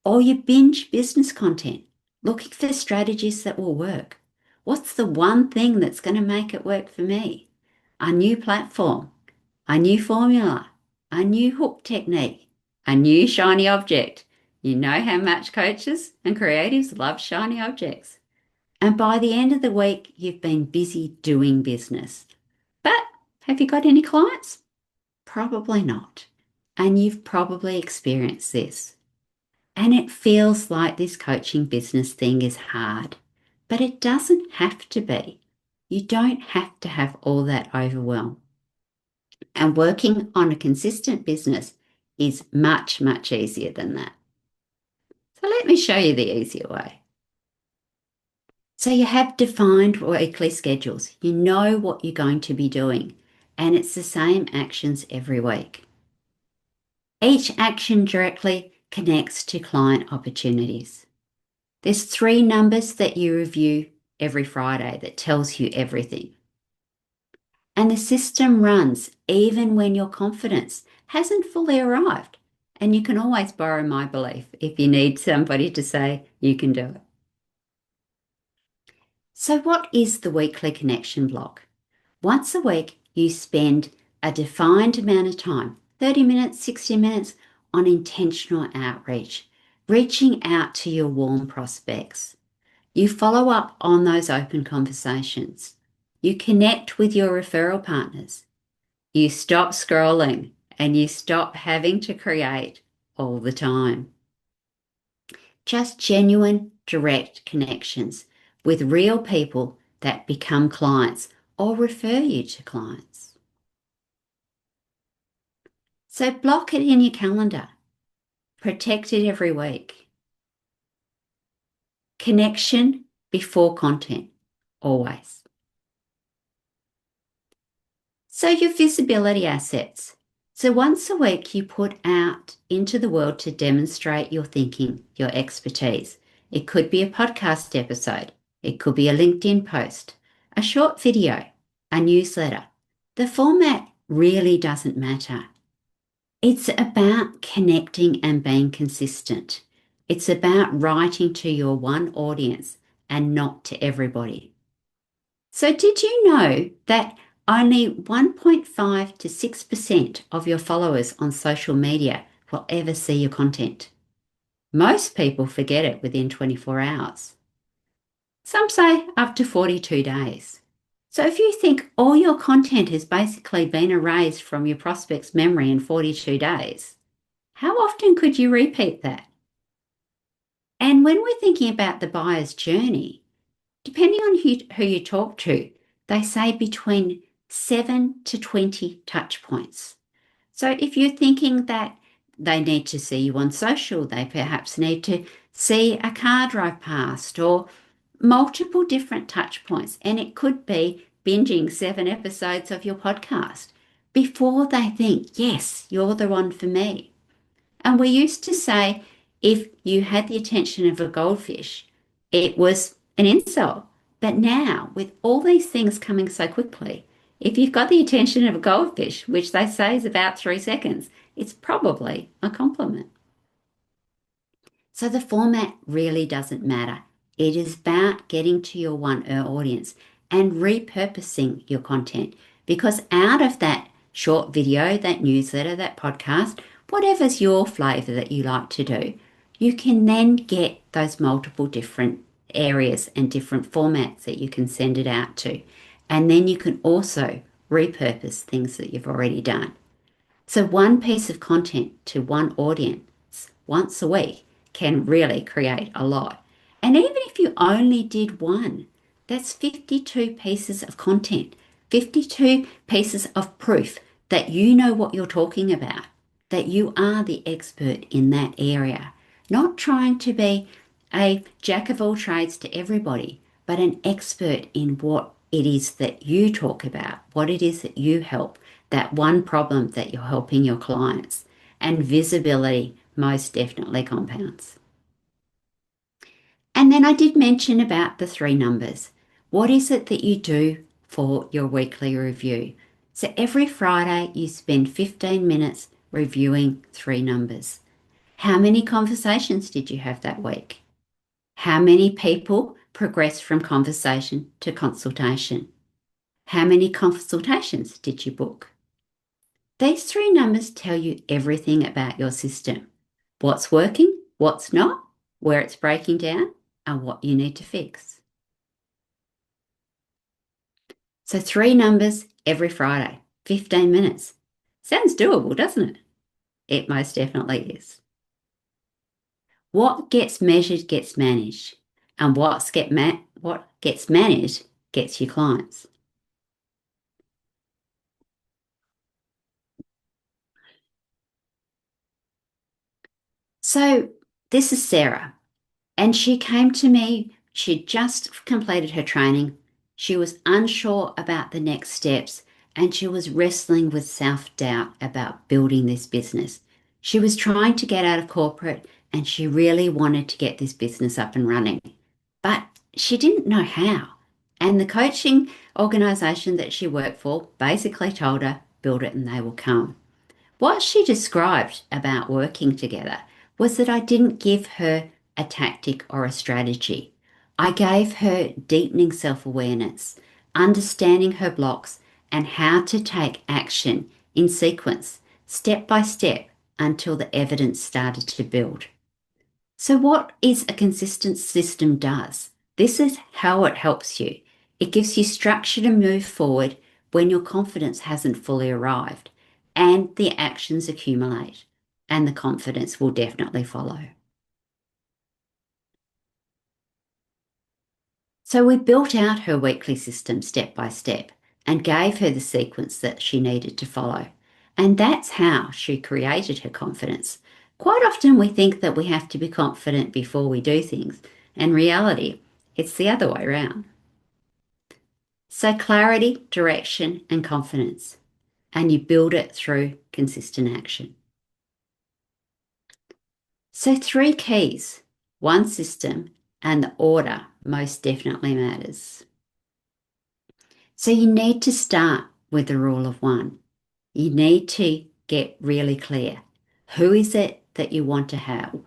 Or you binge business content, looking for strategies that will work. What's the one thing that's going to make it work for me? A new platform, a new formula, a new hook technique, a new shiny object. You know how much coaches and creatives love shiny objects. And by the end of the week, you've been busy doing business. But have you got any clients? Probably not. And you've probably experienced this. And it feels like this coaching business thing is hard, but it doesn't have to be. You don't have to have all that overwhelm. And working on a consistent business is much, much easier than that. So let me show you the easier way. So you have defined weekly schedules. You know what you're going to be doing, and it's the same actions every week. Each action directly connects to client opportunities. There's 3 numbers that you review every Friday that tells you everything. And the system runs even when your confidence hasn't fully arrived. And you can always borrow my belief if you need somebody to say you can do it. So what is the weekly connection block? Once a week, you spend a defined amount of time, 30 minutes, 60 minutes, on intentional outreach, reaching out to your warm prospects. You follow up on those open conversations. You connect with your referral partners. You stop scrolling and you stop having to create all the time. Just genuine, direct connections with real people that become clients or refer you to clients. So block it in your calendar. Protect it every week. Connection before content, always. So your visibility assets. So once a week, you put out into the world to demonstrate your thinking, your expertise. It could be a podcast episode. It could be a LinkedIn post, a short video, a newsletter. The format really doesn't matter. It's about connecting and being consistent. It's about writing to your one audience and not to everybody. So did you know that only 1.5 to 6% of your followers on social media will ever see your content? Most people forget it within 24 hours. Some say up to 42 days. So if you think all your content has basically been erased from your prospect's memory in 42 days, how often could you repeat that? And when we're thinking about the buyer's journey, depending on who you talk to, they say between 7 to 20 touch points. So if you're thinking that they need to see you on social, they perhaps need to see a car drive past or multiple different touch points. And it could be binging 7 episodes of your podcast before they think, yes, you're the one for me. And we used to say if you had the attention of a goldfish, it was an insult. But now, with all these things coming so quickly, if you've got the attention of a goldfish, which they say is about 3 seconds, it's probably a compliment. So the format really doesn't matter. It is about getting to your one audience and repurposing your content, because out of that short video, that newsletter, that podcast, whatever's your flavor that you like to do, you can then get those multiple different areas and different formats that you can send it out to. And then you can also repurpose things that you've already done. So one piece of content to one audience once a week can really create a lot. And even if you only did one, that's 52 pieces of content, 52 pieces of proof that you know what you're talking about, that you are the expert in that area, not trying to be a jack of all trades to everybody, but an expert in what it is that you talk about, what it is that you help, that one problem that you're helping your clients. And visibility most definitely compounds. And then I did mention about the 3 numbers. What is it that you do for your weekly review? So every Friday you spend 15 minutes reviewing 3 numbers. How many conversations did you have that week? How many people progressed from conversation to consultation? How many consultations did you book? These 3 numbers tell you everything about your system. What's working, what's not, where it's breaking down, and what you need to fix. So 3 numbers every Friday, 15 minutes. Sounds doable, doesn't it? It most definitely is. What gets measured gets managed, and what gets managed gets you clients. So this is Sarah, and she came to me. She'd just completed her training. She was unsure about the next steps, and she was wrestling with self-doubt about building this business. She was trying to get out of corporate, and she really wanted to get this business up and running, but she didn't know how. And the coaching organization that she worked for basically told her, build it and they will come. What she described about working together was that I didn't give her a tactic or a strategy. I gave her deepening self-awareness, understanding her blocks, and how to take action in sequence, step by step, until the evidence started to build. So what is a consistent system does? This is how it helps you. It gives you structure to move forward when your confidence hasn't fully arrived, and the actions accumulate, and the confidence will definitely follow. So we built out her weekly system step by step and gave her the sequence that she needed to follow. And that's how she created her confidence. Quite often we think that we have to be confident before we do things. In reality, it's the other way around. So clarity, direction, and confidence. And you build it through consistent action. So three keys, one system, and the order most definitely matters. So you need to start with the rule of one. You need to get really clear. Who is it that you want to help?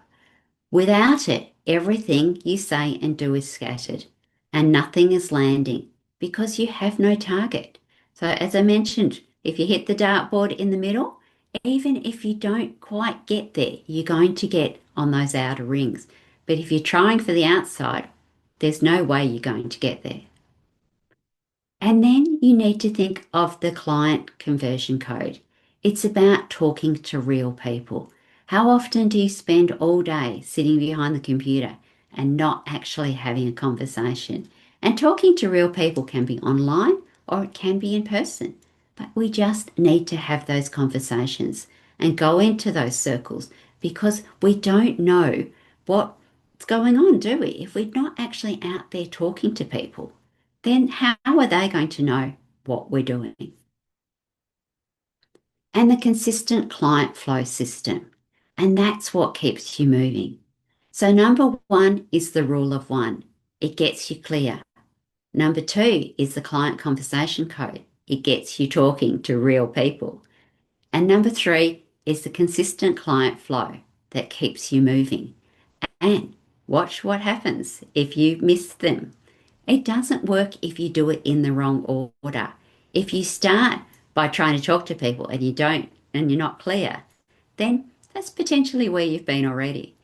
Without it, everything you say and do is scattered and nothing is landing because you have no target. So as I mentioned, if you hit the dartboard in the middle, even if you don't quite get there, you're going to get on those outer rings. But if you're trying for the outside, there's no way you're going to get there. And then you need to think of the client conversion code. It's about talking to real people. How often do you spend all day sitting behind the computer and not actually having a conversation? And talking to real people can be online or it can be in person. But we just need to have those conversations and go into those circles because we don't know what's going on, do we? If we're not actually out there talking to people, then how are they going to know what we're doing? And the consistent client flow system. And that's what keeps you moving. So, number one is the rule of one, it gets you clear. Number two is the client conversation code, it gets you talking to real people. And number three is the consistent client flow that keeps you moving. And watch what happens if you miss them. It doesn't work if you do it in the wrong order. If you start by trying to talk to people and you don't and you're not clear, then that's potentially where you've been already.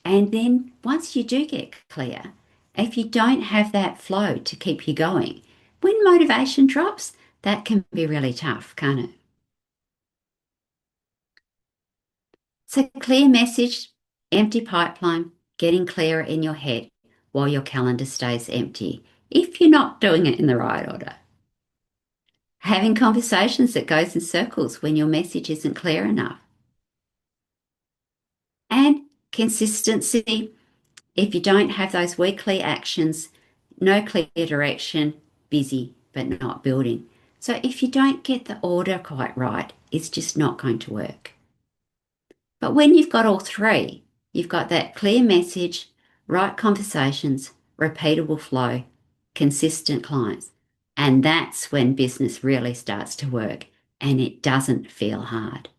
And then once you do get clear, if you don't have that flow to keep you going, when motivation drops, that can be really tough, can't it? So clear message, empty pipeline, getting clearer in your head while your calendar stays empty if you're not doing it in the right order. Having conversations that goes in circles when your message isn't clear enough. And consistency, if you don't have those weekly actions, no clear direction, busy but not building. So if you don't get the order quite right, it's just not going to work. But when you've got all three, you've got that clear message, right conversations, repeatable flow, consistent clients. And that's when business really starts to work and it doesn't feel hard.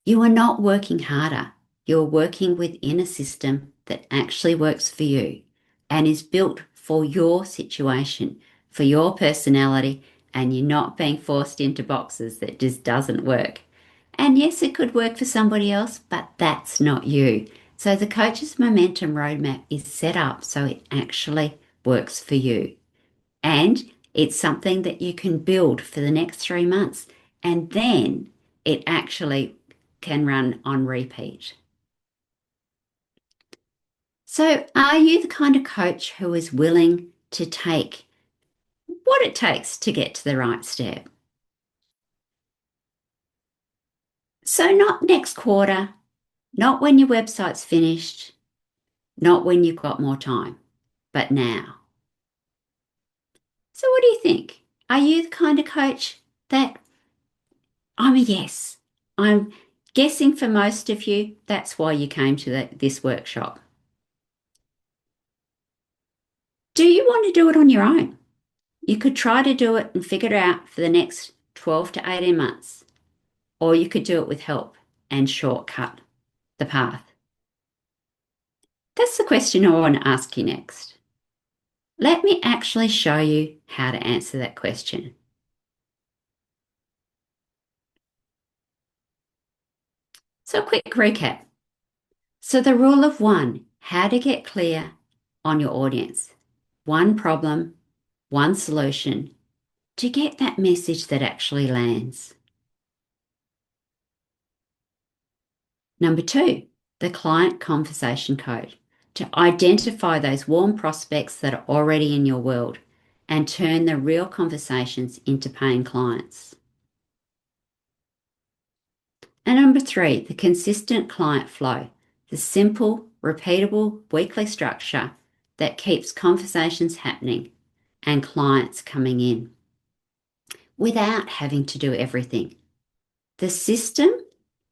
You are not working harder. You're working within a system that actually works for you and is built for your situation, for your personality, and you're not being forced into boxes that just doesn't work. And yes, it could work for somebody else, but that's not you. So the coach's momentum roadmap is set up so it actually works for you. And it's something that you can build for the next 3 months. And then it actually can run on repeat. So are you the kind of coach who is willing to take what it takes to get to the right step? So not next quarter, not when your website's finished, not when you've got more time, but now. So what do you think? Are you the kind of coach that I'm a yes? I'm guessing for most of you, that's why you came to this workshop. Do you want to do it on your own? You could try to do it and figure it out for the next 12 to 18 months, or you could do it with help and shortcut the path. That's the question I want to ask you next. Let me actually show you how to answer that question. So, a quick recap. So, the rule of one, how to get clear on your audience. One problem, one solution to get that message that actually lands. Number two, the client conversation code to identify those warm prospects that are already in your world and turn the real conversations into paying clients. And number three, the consistent client flow, the simple, repeatable weekly structure that keeps conversations happening and clients coming in without having to do everything. The system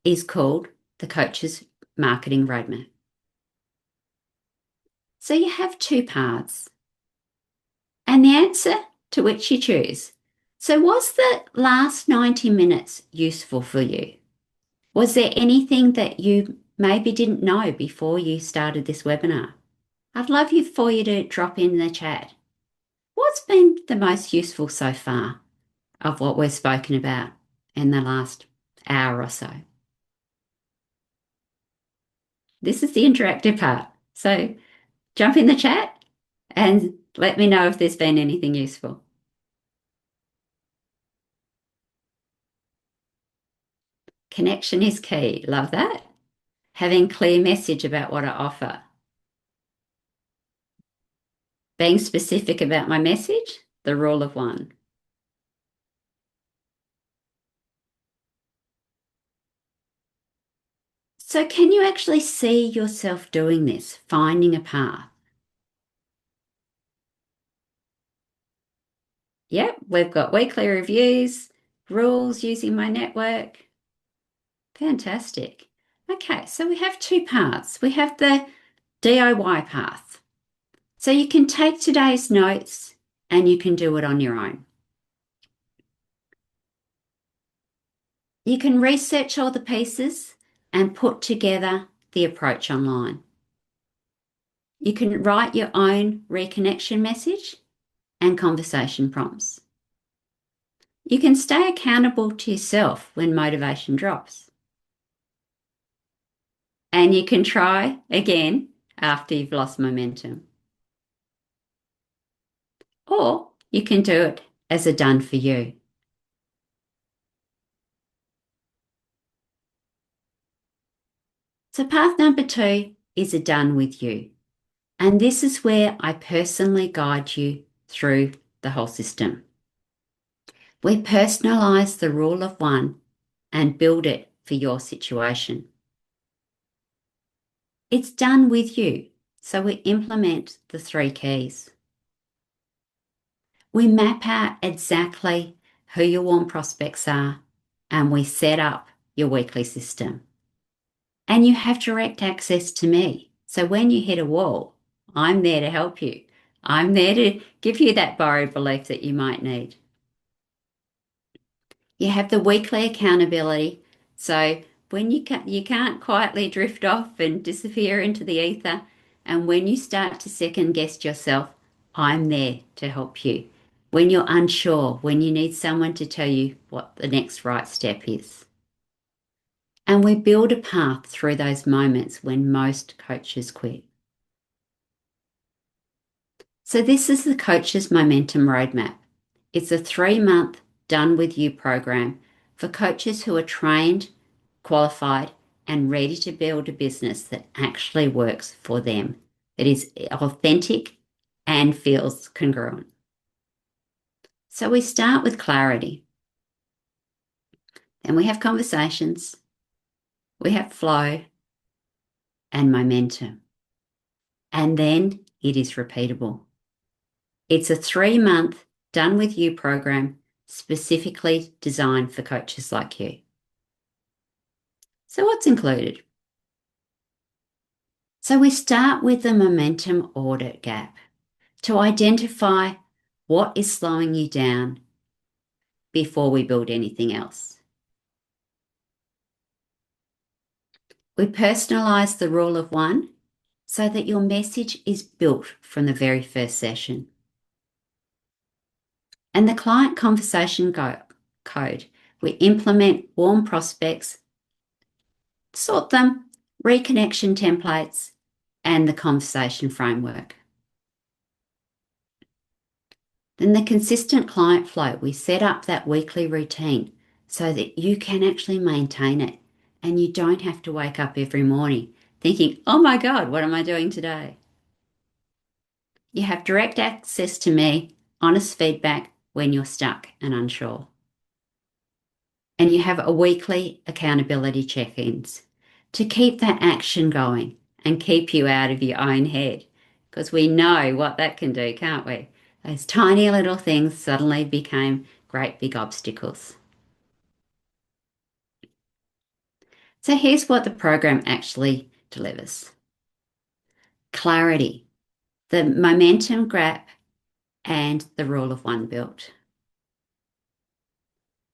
is called the Coach's Marketing Roadmap. So you have two paths and the answer to which you choose. So was the last 90 minutes useful for you? Was there anything that you maybe didn't know before you started this webinar? I'd love for you to drop in the chat. What's been the most useful so far of what we've spoken about in the last hour or so? This is the interactive part. So jump in the chat and let me know if there's been anything useful. Connection is key. Love that. Having clear message about what I offer. Being specific about my message, the rule of one. So can you actually see yourself doing this, finding a path? Yep, we've got weekly reviews, rules using my network. Fantastic. Okay, so we have two paths. We have the DIY path. So you can take today's notes and you can do it on your own. You can research all the pieces and put together the approach online. You can write your own reconnection message and conversation prompts. You can stay accountable to yourself when motivation drops. And you can try again after you've lost momentum. Or you can do it as a done for you. So path number two is a done with you. And this is where I personally guide you through the whole system. We personalize the rule of one and build it for your situation. It's done with you, so we implement the three keys. We map out exactly who your warm prospects are and we set up your weekly system. And you have direct access to me. So when you hit a wall, I'm there to help you. I'm there to give you that borrowed belief that you might need. You have the weekly accountability. So when you can't quietly drift off and disappear into the ether, and when you start to second guess yourself, I'm there to help you. When you're unsure, when you need someone to tell you what the next right step is. And we build a path through those moments when most coaches quit. So this is the Coach's Momentum Roadmap. It's a 3-month done with you program for coaches who are trained, qualified, and ready to build a business that actually works for them, that is authentic and feels congruent. So we start with clarity. Then we have conversations, we have flow and momentum. And then it is repeatable. It's a 3-month done with you program specifically designed for coaches like you. So what's included? So we start with the momentum audit gap to identify what is slowing you down before we build anything else. We personalize the rule of one so that your message is built from the very first session. And the client conversation code. We implement warm prospects, sort them, reconnection templates, and the conversation framework. Then the consistent client flow. We set up that weekly routine so that you can actually maintain it and you don't have to wake up every morning thinking, oh my God, what am I doing today? You have direct access to me, honest feedback when you're stuck and unsure. And you have a weekly accountability check-ins to keep that action going and keep you out of your own head. Because we know what that can do, can't we? Those tiny little things suddenly became great big obstacles. So here's what the program actually delivers. Clarity, the momentum gap, and the rule of one built.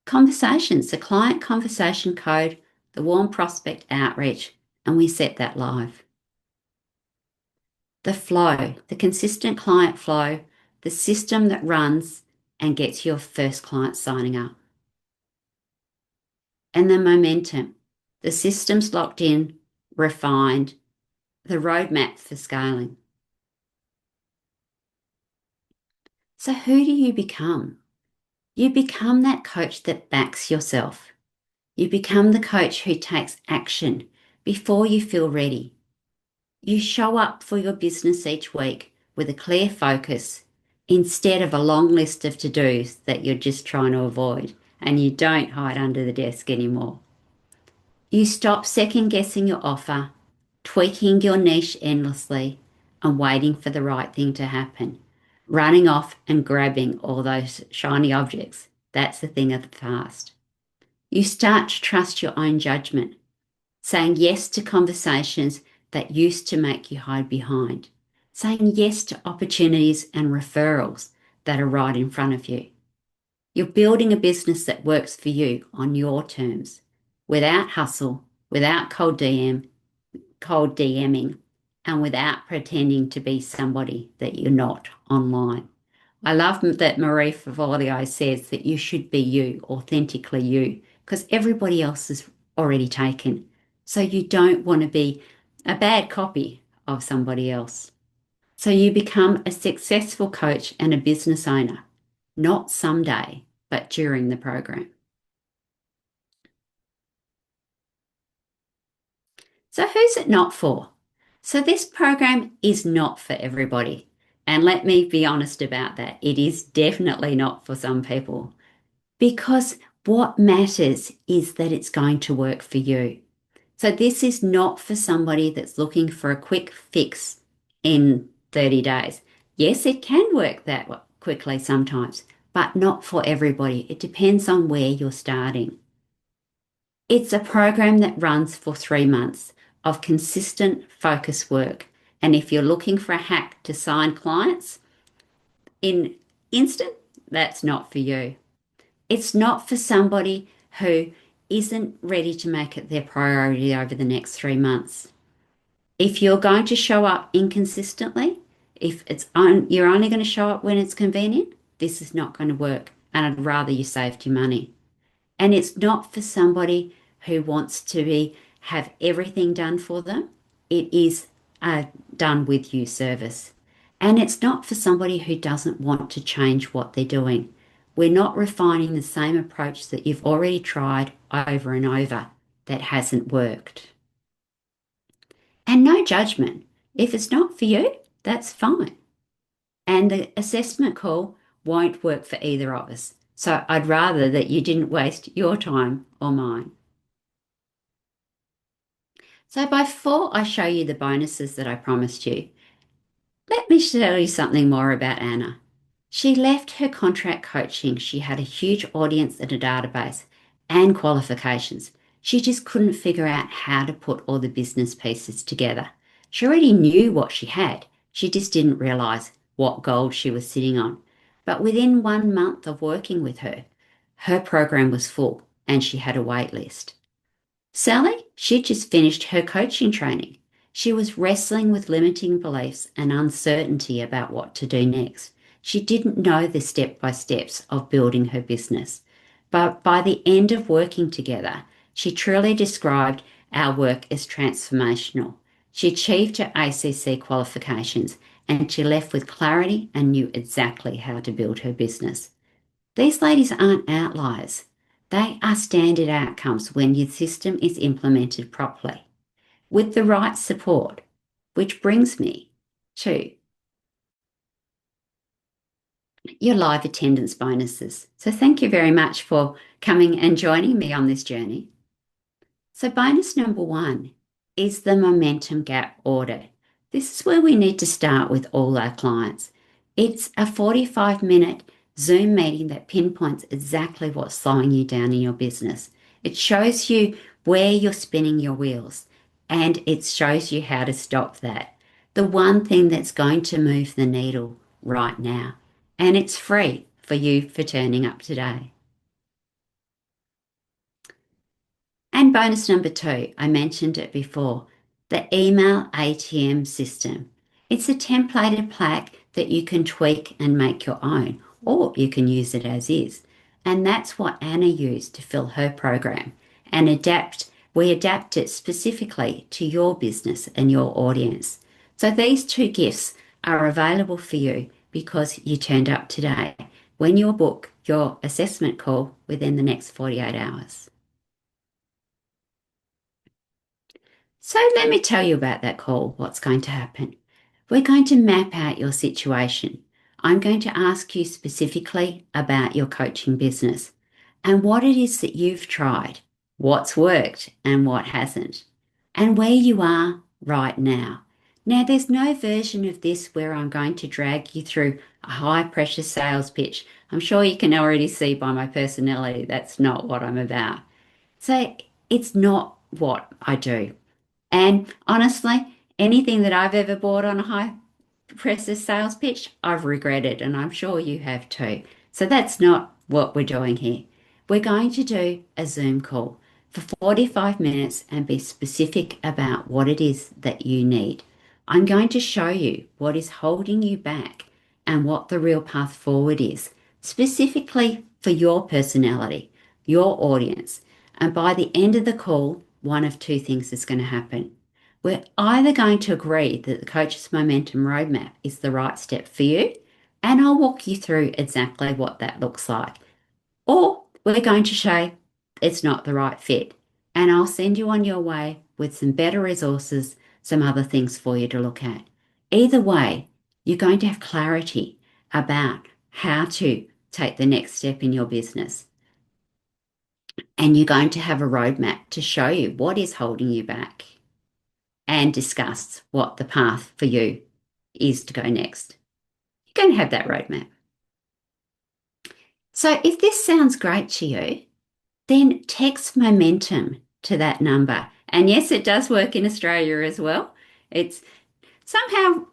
Conversations, the client conversation code, the warm prospect outreach, and we set that live. The flow, the consistent client flow, the system that runs and gets your first client signing up. And the momentum, the system's locked in, refined, the roadmap for scaling. So who do you become? You become that coach that backs yourself. You become the coach who takes action before you feel ready. You show up for your business each week with a clear focus instead of a long list of to-dos that you're just trying to avoid, and you don't hide under the desk anymore. You stop second guessing your offer, tweaking your niche endlessly, and waiting for the right thing to happen, running off and grabbing all those shiny objects. That's the thing of the past. You start to trust your own judgment, saying yes to conversations that used to make you hide behind, saying yes to opportunities and referrals that are right in front of you. You're building a business that works for you on your terms, without hustle, without cold DMing, and without pretending to be somebody that you're not online. I love that Marie Forleo says that you should be you, authentically you, because everybody else is already taken. So you don't want to be a bad copy of somebody else. So you become a successful coach and a business owner, not someday, but during the program. So who's it not for? So this program is not for everybody. And let me be honest about that. It is definitely not for some people because what matters is that it's going to work for you. So this is not for somebody that's looking for a quick fix in 30 days. Yes, it can work that quickly sometimes, but not for everybody. It depends on where you're starting. It's a program that runs for 3 months of consistent focus work. And if you're looking for a hack to sign clients in instant, that's not for you. It's not for somebody who isn't ready to make it their priority over the next 3 months. If you're going to show up inconsistently, if you're only going to show up when it's convenient, this is not going to work. And I'd rather you saved your money. And it's not for somebody who wants to have everything done for them. It is a done with you service. And it's not for somebody who doesn't want to change what they're doing. We're not refining the same approach that you've already tried over and over that hasn't worked. And no judgment. If it's not for you, that's fine. And the assessment call won't work for either of us. So I'd rather that you didn't waste your time or mine. So before I show you the bonuses that I promised you, let me tell you something more about Anna. She left her contract coaching. She had a huge audience and a database and qualifications. She just couldn't figure out how to put all the business pieces together. She already knew what she had. She just didn't realize what gold she was sitting on. But within 1 month of working with her, her program was full and she had a wait list. Sally, she'd just finished her coaching training. She was wrestling with limiting beliefs and uncertainty about what to do next. She didn't know the step by steps of building her business. But by the end of working together, she truly described our work as transformational. She achieved her ACC qualifications and she left with clarity and knew exactly how to build her business. These ladies aren't outliers. They are standard outcomes when your system is implemented properly with the right support, which brings me to your live attendance bonuses. So thank you very much for coming and joining me on this journey. So bonus number one is the momentum gap audit. This is where we need to start with all our clients. It's a 45-minute Zoom meeting that pinpoints exactly what's slowing you down in your business. It shows you where you're spinning your wheels and it shows you how to stop that. The one thing that's going to move the needle right now. And it's free for you for turning up today. And bonus number two, I mentioned it before, the email ATM system. It's a templated plaque that you can tweak and make your own, or you can use it as is. And that's what Anna used to fill her program and we adapt it specifically to your business and your audience. So these two gifts are available for you because you turned up today when you book your assessment call within the next 48 hours. So let me tell you about that call, what's going to happen. We're going to map out your situation. I'm going to ask you specifically about your coaching business and what it is that you've tried, what's worked and what hasn't, and where you are right now. Now, there's no version of this where I'm going to drag you through a high pressure sales pitch. I'm sure you can already see by my personality that's not what I'm about. So it's not what I do. And honestly, anything that I've ever bought on a high pressure sales pitch, I've regretted, and I'm sure you have too. So that's not what we're doing here. We're going to do a Zoom call for 45 minutes and be specific about what it is that you need. I'm going to show you what is holding you back and what the real path forward is, specifically for your personality, your audience. And by the end of the call, one of two things is going to happen. We're either going to agree that the Coach's Momentum Roadmap is the right step for you, and I'll walk you through exactly what that looks like, or we're going to say it's not the right fit, and I'll send you on your way with some better resources, some other things for you to look at. Either way, you're going to have clarity about how to take the next step in your business. And you're going to have a roadmap to show you what is holding you back and discuss what the path for you is to go next. You're going to have that roadmap. So if this sounds great to you, then text momentum to that number. And yes, it does work in Australia as well. It's somehow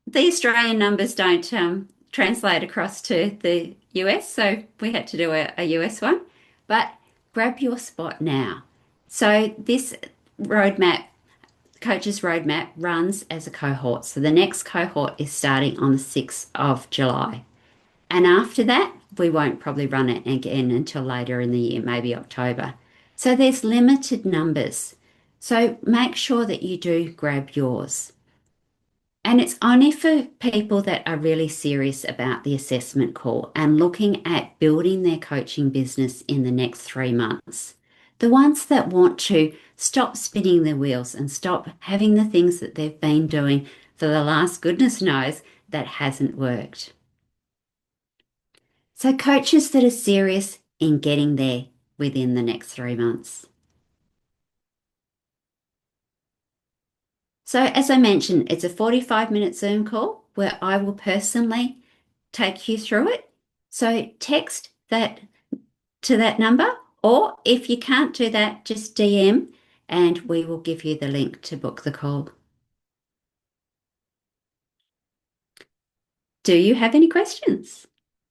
the Australian numbers don't translate across to the US, so we had to do a US one. But grab your spot now. So this roadmap, Coach's Roadmap, runs as a cohort. So the next cohort is starting on the 6th of July. And after that, we won't probably run it again until later in the year, maybe October. So there's limited numbers. So make sure that you do grab yours. And it's only for people that are really serious about the assessment call and looking at building their coaching business in the next 3 months. The ones that want to stop spinning their wheels and stop having the things that they've been doing for the last goodness knows that hasn't worked. So coaches that are serious in getting there within the next 3 months. So as I mentioned, it's a 45-minute Zoom call where I will personally take you through it. So text that to that number, or if you can't do that, just DM and we will give you the link to book the call. Do you have any questions?